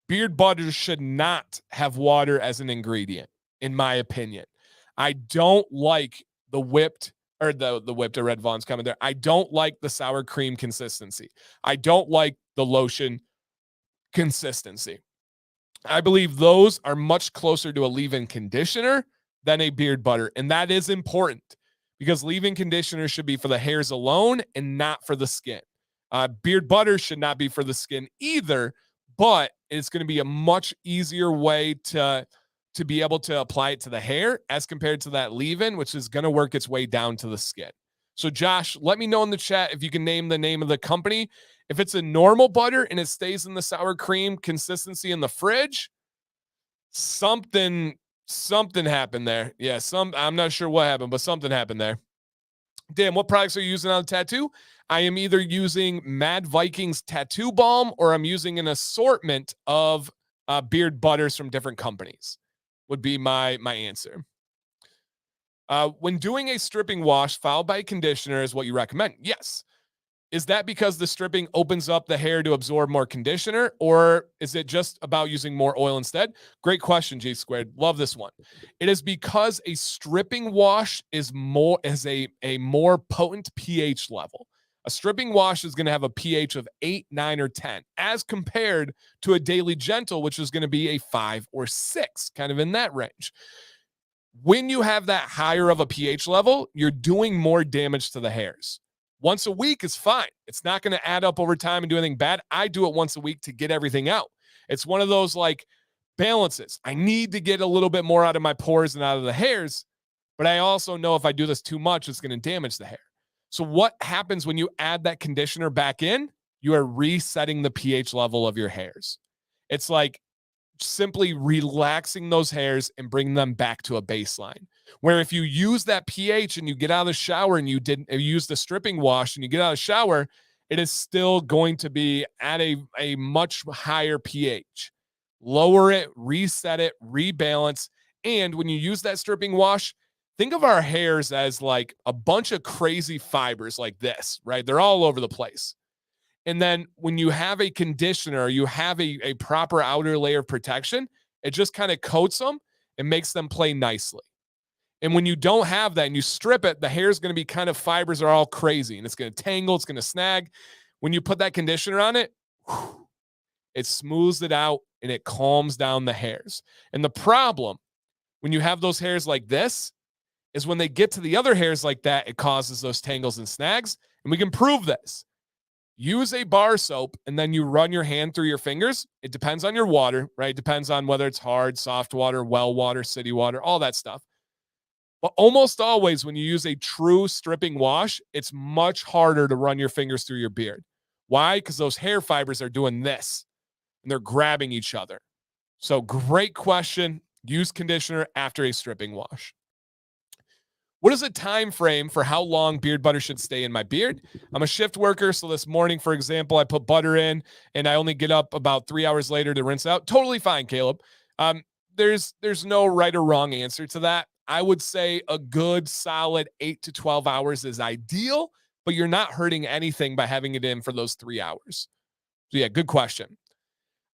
Beard butter should not have water as an ingredient, in my opinion. I don't like the whipped or the whipped or Red Vaughn's coming there. I don't like the sour cream consistency. I don't like the lotion consistency. I believe those are much closer to a leave-in conditioner than a beard butter. And that is important because leave-in conditioner should be for the hairs alone and not for the skin. Beard butter should not be for the skin either, but it's going to be a much easier way to be able to apply it to the hair as compared to that leave-in, which is going to work its way down to the skin. So Josh, let me know in the chat if you can name the name of the company. If it's a normal butter and it stays in the sour cream consistency in the fridge, something happened there. Yeah, I'm not sure what happened, but something happened there. Dan, what products are you using on the tattoo? I am either using Mad Vikings tattoo balm or I'm using an assortment of beard butters from different companies. Would be my answer. When doing a stripping wash followed by a conditioner is what you recommend. Yes. Is that because the stripping opens up the hair to absorb more conditioner, or is it just about using more oil instead? Great question, G Squared. Love this one. It is because a stripping wash is a more potent pH level. A stripping wash is going to have a pH of 8, 9, or 10, as compared to a daily gentle, which is going to be a 5 or 6, kind of in that range. When you have that higher of a pH level, you're doing more damage to the hairs. Once a week is fine. It's not going to add up over time and do anything bad. I do it once a week to get everything out. It's one of those like balances. I need to get a little bit more out of my pores and out of the hairs, but I also know if I do this too much, it's going to damage the hair. So what happens when you add that conditioner back in? You are resetting the pH level of your hairs. It's like simply relaxing those hairs and bring them back to a baseline. Where if you use that pH and you get out of the shower and you use the stripping wash and you get out of the shower, it is still going to be at a much higher pH. Lower it, reset it, rebalance. And when you use that stripping wash, think of our hairs as like a bunch of crazy fibers like this, right? They're all over the place. And then when you have a conditioner, you have a proper outer layer of protection, it just kind of coats them and makes them play nicely. And when you don't have that and you strip it, the hair is going to be kind of fibers are all crazy and it's going to tangle, it's going to snag. When you put that conditioner on it, it smooths it out and it calms down the hairs. And the problem when you have those hairs like this is when they get to the other hairs like that, it causes those tangles and snags. And we can prove this. Use a bar soap and then you run your hand through your fingers. It depends on your water, right? It depends on whether it's hard, soft water, well water, city water, all that stuff. But almost always when you use a true stripping wash, it's much harder to run your fingers through your beard. Why? Because those hair fibers are doing this and they're grabbing each other. So great question. Use conditioner after a stripping wash. What is a time frame for how long beard butter should stay in my beard? I'm a shift worker, so this morning, for example, I put butter in and I only get up about 3 hours later to rinse out. Totally fine, Caleb. There's no right or wrong answer to that. I would say a good solid 8 to 12 hours is ideal, but you're not hurting anything by having it in for those 3 hours. So yeah, good question.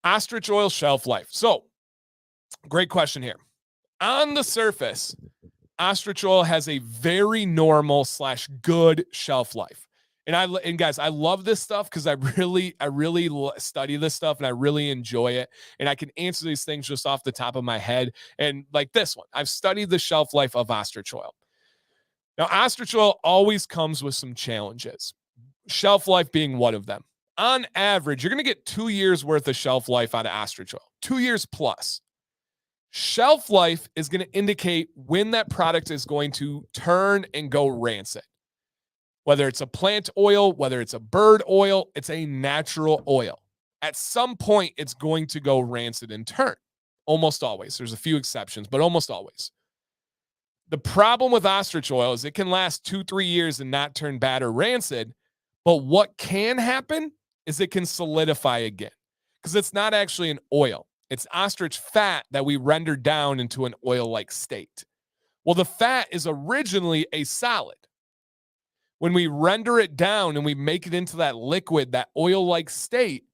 Ostrich oil shelf life. So great question here. On the surface, ostrich oil has a very normal / good shelf life. And guys, I love this stuff because I really study this stuff and I really enjoy it. And I can answer these things just off the top of my head. And like this one, I've studied the shelf life of ostrich oil. Now, ostrich oil always comes with some challenges, shelf life being one of them. On average, you're going to get 2 years worth of shelf life out of ostrich oil, 2 years plus. Shelf life is going to indicate when that product is going to turn and go rancid. Whether it's a plant oil, whether it's a bird oil, it's a natural oil. At some point, it's going to go rancid and turn. Almost always. There's a few exceptions, but almost always. The problem with ostrich oil is it can last 2-3 years and not turn bad or rancid. But what can happen is it can solidify again because it's not actually an oil. It's ostrich fat that we render down into an oil-like state. Well, the fat is originally a solid. When we render it down and we make it into that liquid, that oil-like state,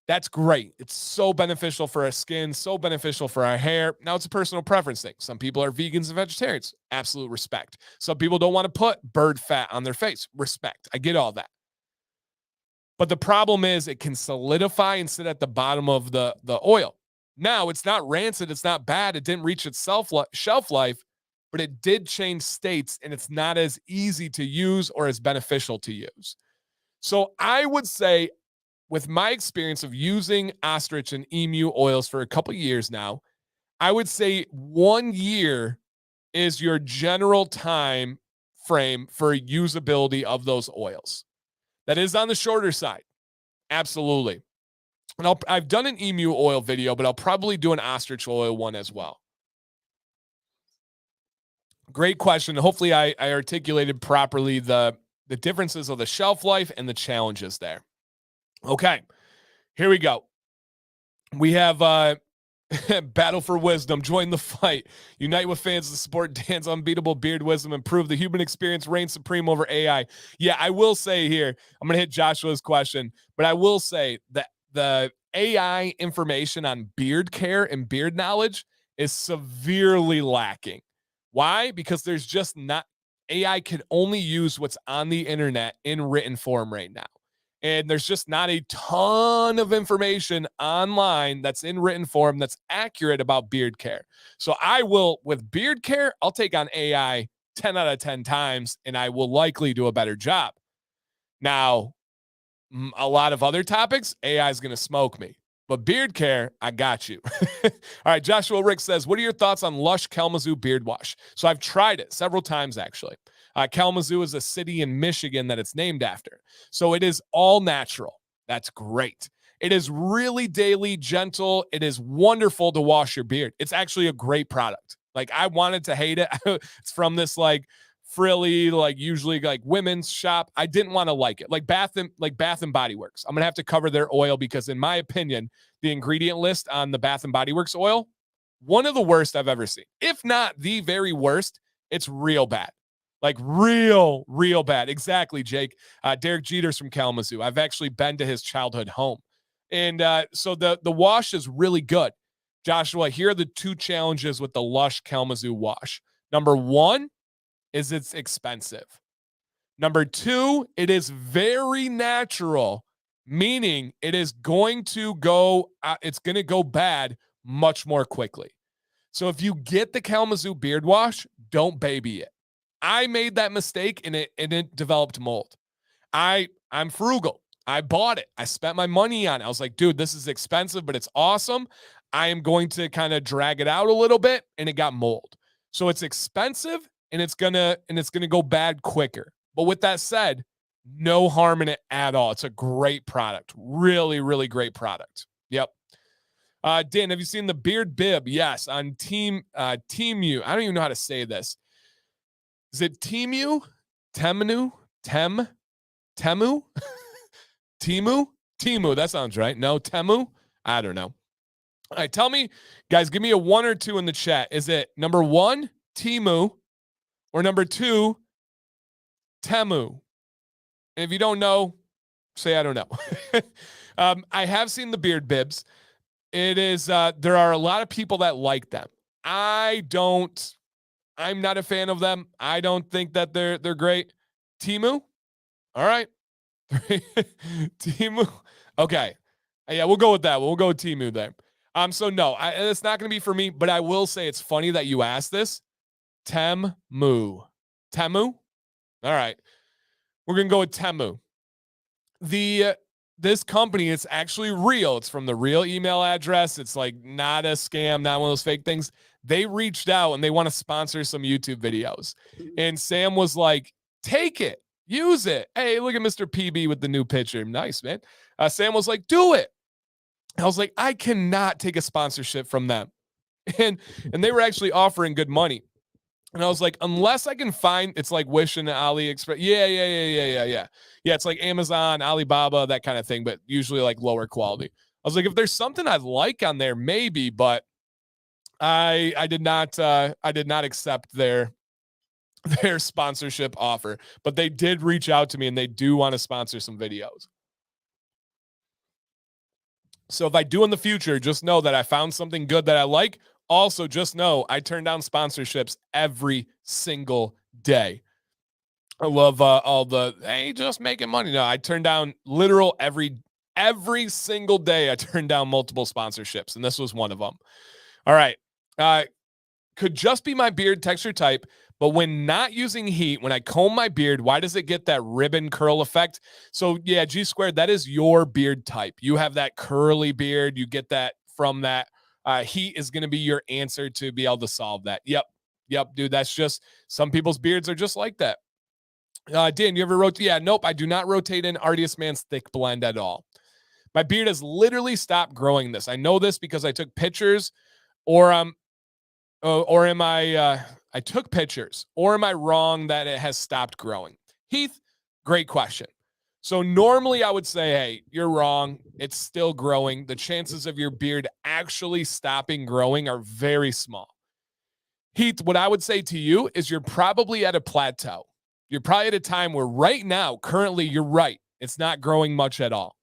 that's great. It's so beneficial for our skin, so beneficial for our hair. Now, it's a personal preference thing. Some people are vegans and vegetarians. Absolute respect. Some people don't want to put bird fat on their face. Respect. I get all that. But the problem is it can solidify and sit at the bottom of the oil. Now, it's not rancid. It's not bad. It didn't reach its shelf life, but it did change states, and it's not as easy to use or as beneficial to use. So I would say, with my experience of using ostrich and emu oils for a couple of years now, I would say 1 year is your general time frame for usability of those oils. That is on the shorter side. Absolutely. And I've done an emu oil video, but I'll probably do an ostrich oil one as well. Great question. Hopefully I articulated properly the differences of the shelf life and the challenges there. Okay, here we go. We have Battle for Wisdom. Join the fight. Unite with fans to support Dan's unbeatable beard wisdom and prove the human experience reigns supreme over AI. Yeah, I will say here, I'm going to hit Joshua's question, but I will say that the AI information on beard care and beard knowledge is severely lacking. Why? Because there's just not, AI can only use what's on the internet in written form right now. And there's just not a ton of information online that's in written form that's accurate about beard care. So I will, with beard care, I'll take on AI 10 out of 10 times, and I will likely do a better job. Now, a lot of other topics, AI is going to smoke me. But beard care, I got you. All right, Joshua Rick says, what are your thoughts on Lush Kalamazoo beard wash? So I've tried it several times, actually. Kalamazoo is a city in Michigan that it's named after. So it is all natural. That's great. It is really daily, gentle. It is wonderful to wash your beard. It's actually a great product. Like, I wanted to hate it. It's from this like frilly, like usually like women's shop. I didn't want to like it. Like Bath and Body Works. I'm going to have to cover their oil because in my opinion, the ingredient list on the Bath and Body Works oil, one of the worst I've ever seen. If not the very worst, it's real bad. Like real bad. Exactly, Jake. Derek Jeter's from Kalamazoo. I've actually been to his childhood home. And so the wash is really good. Joshua, here are the two challenges with the Lush Kalamazoo wash. Number one is it's expensive. Number two, it is very natural, meaning it is going to go, it's going to go bad much more quickly. So if you get the Kalamazoo beard wash, don't baby it. I made that mistake and it developed mold. I'm frugal. I bought it. I spent my money on it. I was like, dude, this is expensive, but it's awesome. I am going to kind of drag it out a little bit, and it got mold. So it's expensive and it's gonna go bad quicker. But with that said, No harm in it at all. It's a great product. Really, really great product. Yep. Dan, have you seen the beard bib? Yes, on Temu. I don't even know how to say this. Is it Temu? Temu? Temu? Temu. That sounds right. No, Temu? I don't know. All right, tell me, guys, give me a 1 or 2 in the chat. Is it number 1, Temu, or number 2, Temu? And if you don't know, say I don't know. I have seen the beard bibs. It is, there are a lot of people that like them. I'm not a fan of them. I don't think that they're great. Temu? All right. Temu. Okay. Yeah, we'll go with that. We'll go with Temu there. So no, it's not going to be for me, but I will say it's funny that you asked this. Temu. All right. We're going to go with Temu. This company, it's actually real. It's from the real email address. It's like not a scam, not one of those fake things. They reached out and they want to sponsor some YouTube videos. And Sam was like, take it, use it. Hey, look at Mr. PB with the new picture. Nice, man. Sam was like, do it. I was like, I cannot take a sponsorship from them. And they were actually offering good money. And I was like, unless I can find, it's like Wish and AliExpress. Yeah. Yeah, it's like Amazon, Alibaba, that kind of thing, but usually like lower quality. I was like, if there's something I like on there, maybe, but I did not accept their sponsorship offer. But they did reach out to me and they do want to sponsor some videos. So if I do in the future, just know that I found something good that I like. Also, just know I turn down sponsorships every single day. I love all the, hey, just making money. No, I turn down literal every single day. I turn down multiple sponsorships, and this was one of them. All right. Could just be my beard texture type, but when not using heat, when I comb my beard, why does it get that ribbon curl effect? So yeah, G squared, that is your beard type. You have that curly beard. You get that from that. Heat is going to be your answer to be able to solve that. Yep, dude. That's just, some people's beards are just like that. Dan, you ever rotate? Yeah, nope. I do not rotate in RDS Man's thick blend at all. My beard has literally stopped growing this. I know this because I took pictures, or am I took pictures, or am I wrong that it has stopped growing? Heath, great question. So normally I would say, hey, you're wrong. It's still growing. The chances of your beard actually stopping growing are very small. Heath, what I would say to you is you're probably at a plateau. You're probably at a time where right now, currently, you're right. It's not growing much at all.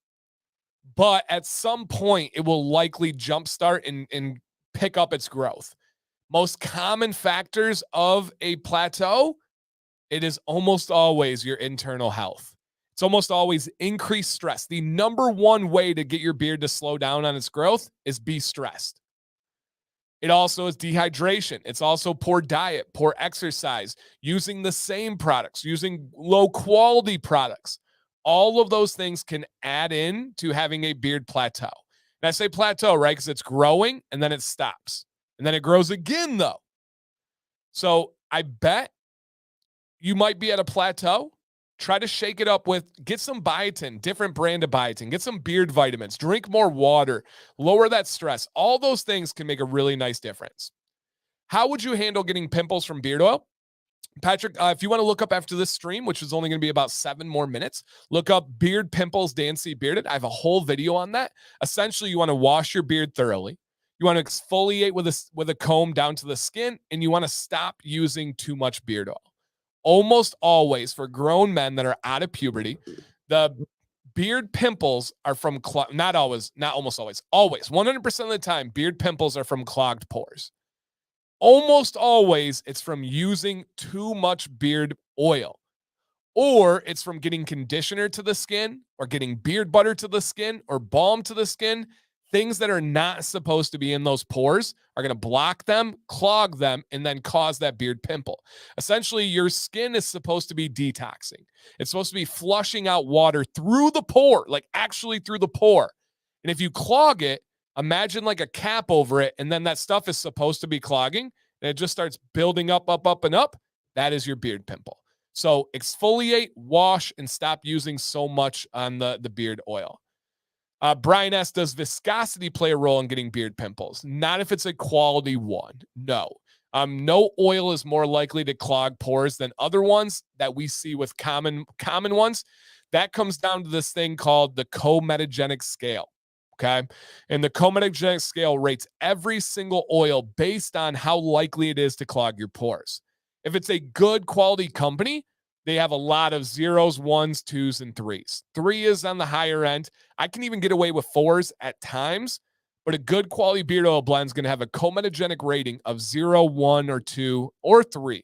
But at some point, it will likely jumpstart and pick up its growth. Most common factors of a plateau, it is almost always your internal health. It's almost always increased stress. The number one way to get your beard to slow down on its growth is be stressed. It also is dehydration. It's also poor diet, poor exercise, using the same products, using low quality products. All of those things can add in to having a beard plateau. And I say plateau, right? Because it's growing and then it stops. And then it grows again, though. So I bet you might be at a plateau. Try to shake it up with, get some biotin, different brand of biotin, get some beard vitamins, drink more water, lower that stress. All those things can make a really nice difference. How would you handle getting pimples from beard oil? Patrick, if you want to look up after this stream, which is only going to be about 7 more minutes, look up beard pimples, Dan C. Bearded. I have a whole video on that. Essentially, you want to wash your beard thoroughly. You want to exfoliate with a comb down to the skin, and you want to stop using too much beard oil. Almost always, for grown men that are out of puberty, the beard pimples are from, not always, not almost always, always, 100% of the time, beard pimples are from clogged pores. Almost always, it's from using too much beard oil, or it's from getting conditioner to the skin, or getting beard butter to the skin, or balm to the skin. Things that are not supposed to be in those pores are going to block them, clog them, and then cause that beard pimple. Essentially, your skin is supposed to be detoxing. It's supposed to be flushing out water through the pore, like actually through the pore. And if you clog it, imagine like a cap over it, and then that stuff is supposed to be clogging, and it just starts building up, and up. That is your beard pimple. So exfoliate, wash, and stop using so much on the beard oil. Brian S., does viscosity play a role in getting beard pimples? Not if it's a quality one. No. No oil is more likely to clog pores than other ones that we see with common ones. That comes down to this thing called the cometogenic scale. Okay. And the cometogenic scale rates every single oil based on how likely it is to clog your pores. If it's a good quality company, they have a lot of zeros, ones, twos, and threes. 3 is on the higher end. I can even get away with 4s at times, but a good quality beard oil blend is going to have a cometogenic rating of 0, 1, or 2, or 3.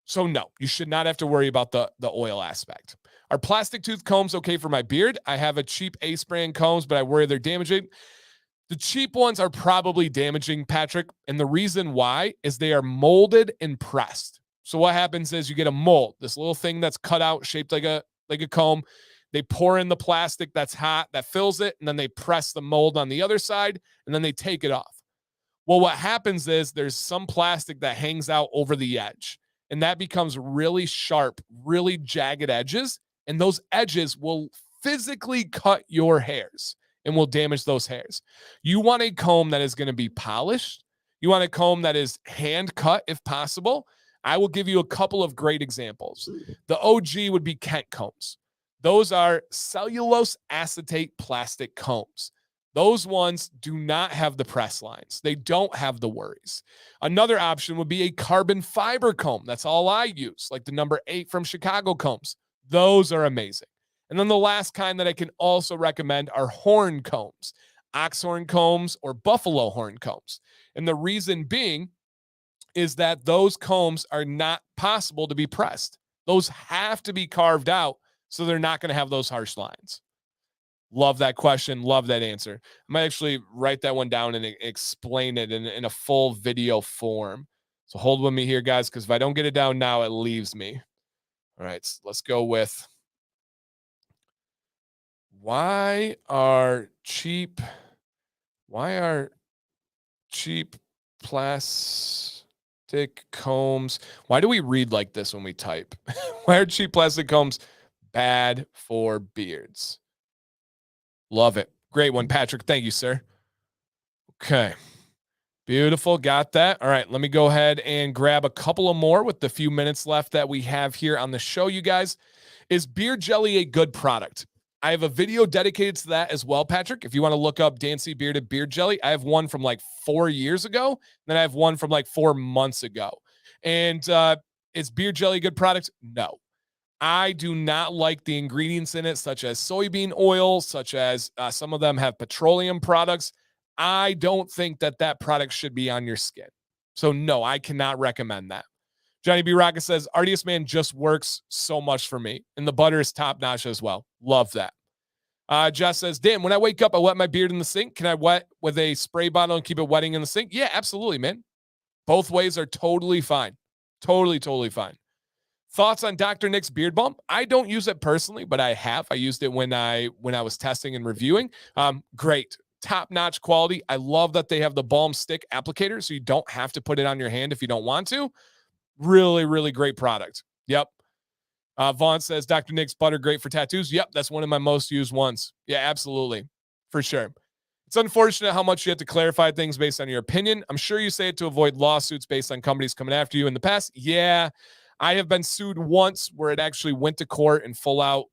So no, you should not have to worry about the oil aspect. Are plastic tooth combs okay for my beard? I have a cheap Ace brand combs, but I worry they're damaging. The cheap ones are probably damaging, Patrick, and the reason why is they are molded and pressed. So what happens is you get a mold, this little thing that's cut out, shaped like a comb. They pour in the plastic that's hot, that fills it, and then they press the mold on the other side, and then they take it off. Well, what happens is there's some plastic that hangs out over the edge, and that becomes really sharp, really jagged edges, and those edges will physically cut your hairs and will damage those hairs. You want a comb that is going to be polished. You want a comb that is hand cut if possible. I will give you a couple of great examples. The OG would be Kent combs. Those are cellulose acetate plastic combs. Those ones do not have the press lines. They don't have the worries. Another option would be a carbon fiber comb. That's all I use, like the number 8 from Chicago combs. Those are amazing. And then the last kind that I can also recommend are horn combs, oxhorn combs, or buffalo horn combs. And the reason being is that those combs are not possible to be pressed. Those have to be carved out, so they're not going to have those harsh lines. Love that question. Love that answer. I might actually write that one down and explain it in a full video form. So hold with me here, guys, because if I don't get it down now, it leaves me. All right, so let's go with why are cheap plastic combs? Why do we read like this when we type? Why are cheap plastic combs bad for beards? Love it. Great one, Patrick. Thank you, sir. Okay. Beautiful. Got that. All right. Let me go ahead and grab a couple of more with the few minutes left that we have here on the show, you guys. Is beard jelly a good product? I have a video dedicated to that as well, Patrick. If you want to look up Dancy Bearded Beard Jelly, I have one from like 4 years ago. Then I have one from like 4 months ago. And is beard jelly a good product? No. I do not like the ingredients in it, such as soybean oil, such as some of them have petroleum products. I don't think that product should be on your skin. So no, I cannot recommend that. Johnny B. Rocket says, RDS Man just works so much for me. And the butter is top notch as well. Love that. Jess says, Dan, when I wake up, I wet my beard in the sink. Can I wet with a spray bottle and keep it wetting in the sink? Yeah, absolutely, man. Both ways are totally fine. Totally fine. Thoughts on Dr. Nick's beard balm? I don't use it personally, but I have. I used it when I was testing and reviewing. Great. Top-notch quality. I love that they have the balm stick applicator, so you don't have to put it on your hand if you don't want to. Really great product. Yep. Vaughn says, Dr. Nick's butter great for tattoos. Yep, that's one of my most used ones. Yeah, absolutely. For sure. It's unfortunate how much you have to clarify things based on your opinion. I'm sure you say it to avoid lawsuits based on companies coming after you in the past. Yeah. I have been sued once where it actually went to court and full out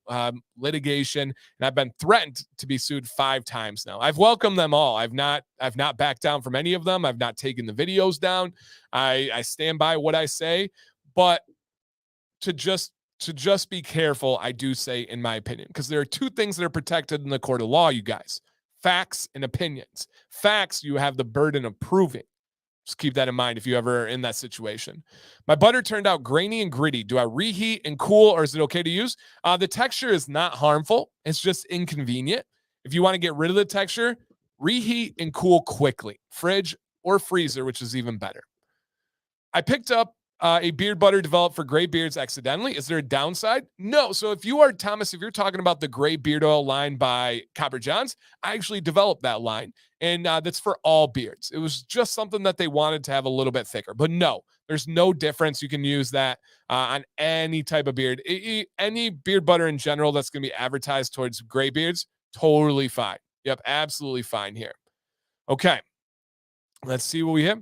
litigation, and I've been threatened to be sued 5 times now. I've welcomed them all. I've not backed down from any of them. I've not taken the videos down. I stand by what I say, but to just be careful, I do say, in my opinion, because there are 2 things that are protected in the court of law, you guys: facts and opinions. Facts, you have the burden of proving. Just keep that in mind if you ever are in that situation. My butter turned out grainy and gritty. Do I reheat and cool, or is it okay to use? The texture is not harmful. It's just inconvenient. If you want to get rid of the texture, reheat and cool quickly. Fridge or freezer, which is even better. I picked up a beard butter developed for gray beards accidentally. Is there a downside? No. So if you are, Thomas, if you're talking about the gray beard oil line by Copper Johns, I actually developed that line. And that's for all beards. It was just something that they wanted to have a little bit thicker. But no, There's no difference. You can use that on any type of beard. Any beard butter in general that's going to be advertised towards gray beards, totally fine. Yep, absolutely fine here. Okay, let's see what we have.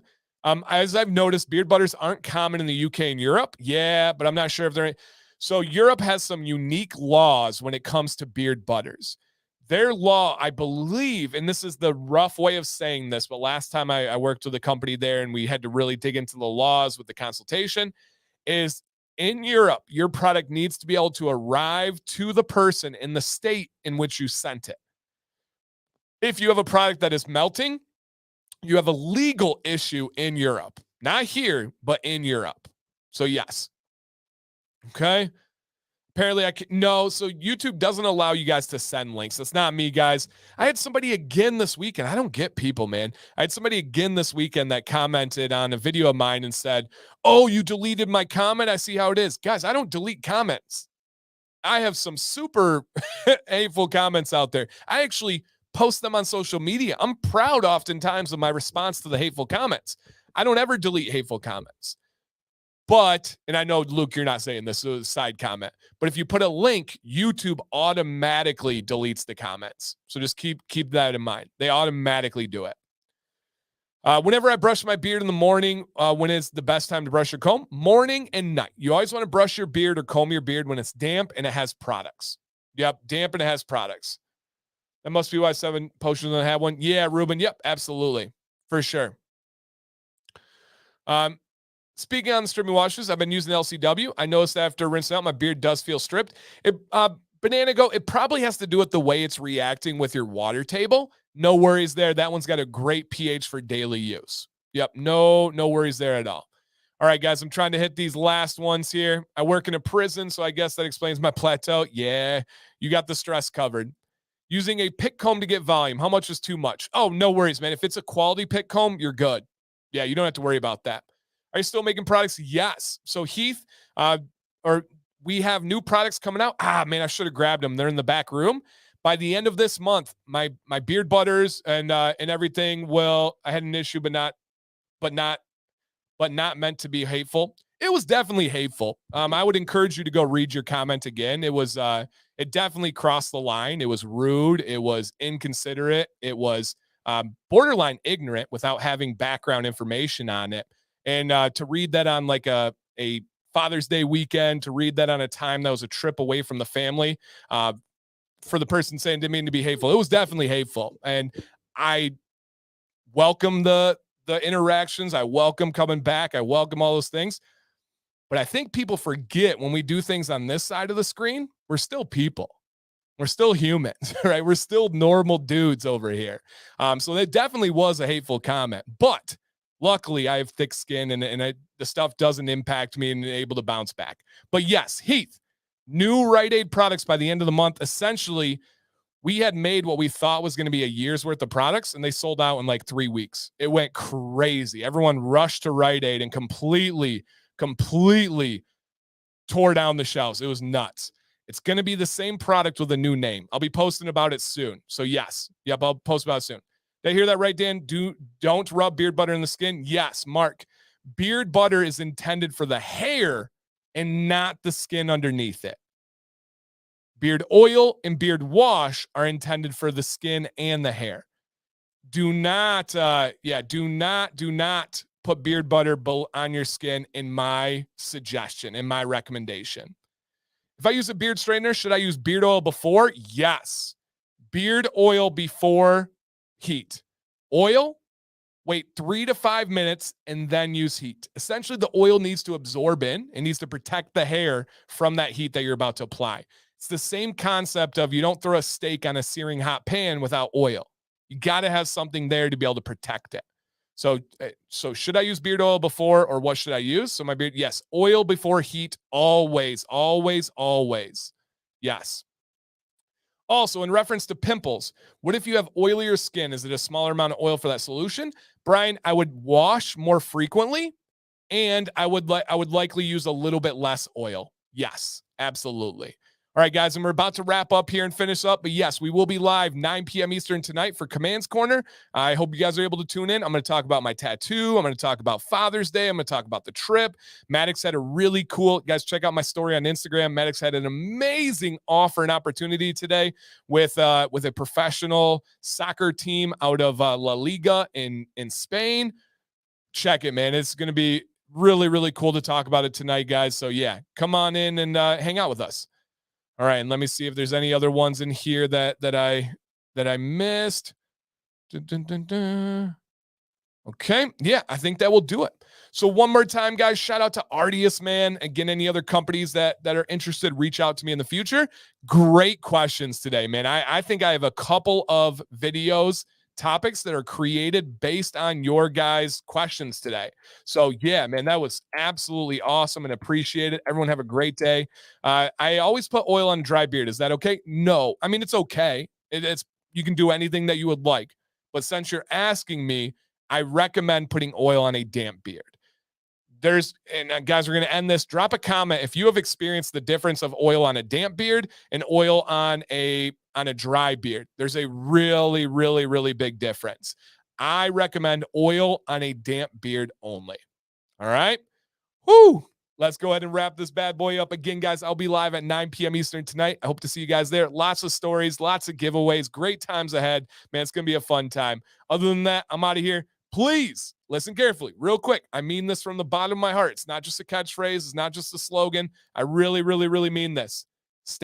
As I've noticed, beard butters aren't common in the UK and Europe. Yeah, but I'm not sure if they're. So Europe has some unique laws when it comes to beard butters. Their law, I believe, and this is the rough way of saying this, but last time I worked with a company there and we had to really dig into the laws with the consultation, is in Europe, your product needs to be able to arrive to the person in the state in which you sent it. If you have a product that is melting, you have a legal issue in Europe. Not here, but in Europe. So yes. Okay. Apparently no. So YouTube doesn't allow you guys to send links. That's not me, guys. I had somebody again this weekend. I don't get people, man. I had somebody again this weekend that commented on a video of mine and said, "Oh, you deleted my comment. I see how it is." Guys, I don't delete comments. I have some super hateful comments out there. I actually post them on social media. I'm proud oftentimes of my response to the hateful comments. I don't ever delete hateful comments. But, and I know, Luke, you're not saying this, so side comment, but if you put a link, YouTube automatically deletes the comments. So just keep that in mind. They automatically do it. Whenever I brush my beard in the morning, when is the best time to brush your comb? Morning and night. You always want to brush your beard or comb your beard when it's damp and it has products. Yep, damp and it has products. That must be why 7 potions don't have one. Yeah, Ruben. Yep, absolutely. For sure. Speaking on the stripping washes, I've been using LCW. I noticed after rinsing out, my beard does feel stripped. Banana Go, it probably has to do with the way it's reacting with your water table. No worries there. That one's got a great pH for daily use. Yep, no worries there at all. All right, guys, I'm trying to hit these last ones here. I work in a prison, so I guess that explains my plateau. Yeah, you got the stress covered. Using a pick comb to get volume. How much is too much? Oh, no worries, man. If it's a quality pick comb, you're good. Yeah, you don't have to worry about that. Are you still making products? Yes. So Heath, we have new products coming out. Man, I should have grabbed them. They're in the back room. By the end of this month, my beard butters and everything will. I had an issue, but not meant to be hateful. It was definitely hateful. I would encourage you to go read your comment again. It was it definitely crossed the line. It was rude. It was inconsiderate. It was borderline ignorant without having background information on it. And to read that on like a Father's Day weekend, to read that on a time that was a trip away from the family, for the person saying didn't mean to be hateful, it was definitely hateful. And I welcome the interactions. I welcome coming back. I welcome all those things. But I think people forget when we do things on this side of the screen, we're still people. We're still humans, right? We're still normal dudes over here. So it definitely was a hateful comment. But luckily, I have thick skin and the stuff doesn't impact me and able to bounce back. But yes, Heath, new Rite Aid products by the end of the month. Essentially, we had made what we thought was going to be a year's worth of products, and they sold out in like 3 weeks. It went crazy. Everyone rushed to Rite Aid and completely tore down the shelves. It was nuts. It's going to be the same product with a new name. I'll be posting about it soon. So yes. Yep, I'll post about it soon. Did I hear that right, Dan? Don't rub beard butter in the skin. Yes, Mark. Beard butter is intended for the hair and not the skin underneath it. Beard oil and beard wash are intended for the skin and the hair. Do not put beard butter on your skin in my suggestion, in my recommendation. If I use a beard straightener, should I use beard oil before? Yes. Beard oil before heat. Oil, wait 3 to 5 minutes and then use heat. Essentially, the oil needs to absorb in. It needs to protect the hair from that heat that you're about to apply. It's the same concept of you don't throw a steak on a searing hot pan without oil. You got to have something there to be able to protect it. So should I use beard oil before, or what should I use? So my beard, yes, oil before heat, always. Yes. Also, in reference to pimples, what if you have oilier skin? Is it a smaller amount of oil for that solution? Brian, I would wash more frequently, and I would likely use a little bit less oil. Yes, absolutely. All right, guys, and we're about to wrap up here and finish up. But yes, we will be live 9 p.m. Eastern tonight for Commands Corner. I hope you guys are able to tune in. I'm going to talk about my tattoo. I'm going to talk about Father's Day. I'm going to talk about the trip. Maddox had a really cool, guys, check out my story on Instagram. Maddox had an amazing offer and opportunity today with a professional soccer team out of La Liga in Spain. Check it, man. It's going to be really, really cool to talk about it tonight, guys. So yeah, come on in and hang out with us. All right, and let me see if there's any other ones in here that I missed. Dun, dun, dun, dun. Okay, yeah, I think that will do it. So one more time, guys, shout out to RDS Man. Again, any other companies that are interested, reach out to me in the future. Great questions today, man. I think I have a couple of videos topics that are created based on your guys' questions today. So yeah, man, that was absolutely awesome and appreciate it. Everyone have a great day. I always put oil on dry beard. Is that okay? No, I mean, it's okay. It's you can do anything that you would like, but since you're asking me, I recommend putting oil on a damp beard. Guys, we're going to end this. Drop a comment if you have experienced the difference of oil on a damp beard and oil on a dry beard. There's a really, really, really big difference. I recommend oil on a damp beard only. All right. Whoo. Let's go ahead and wrap this bad boy up. Again, guys, I'll be live at 9 p.m. Eastern tonight. I hope to see you guys there. Lots of stories, lots of giveaways, great times ahead. Man, it's going to be a fun time. Other than that, I'm out of here. Please listen carefully, real quick. I mean this from the bottom of my heart. It's not just a catchphrase. It's not just a slogan. I really, really, really mean this.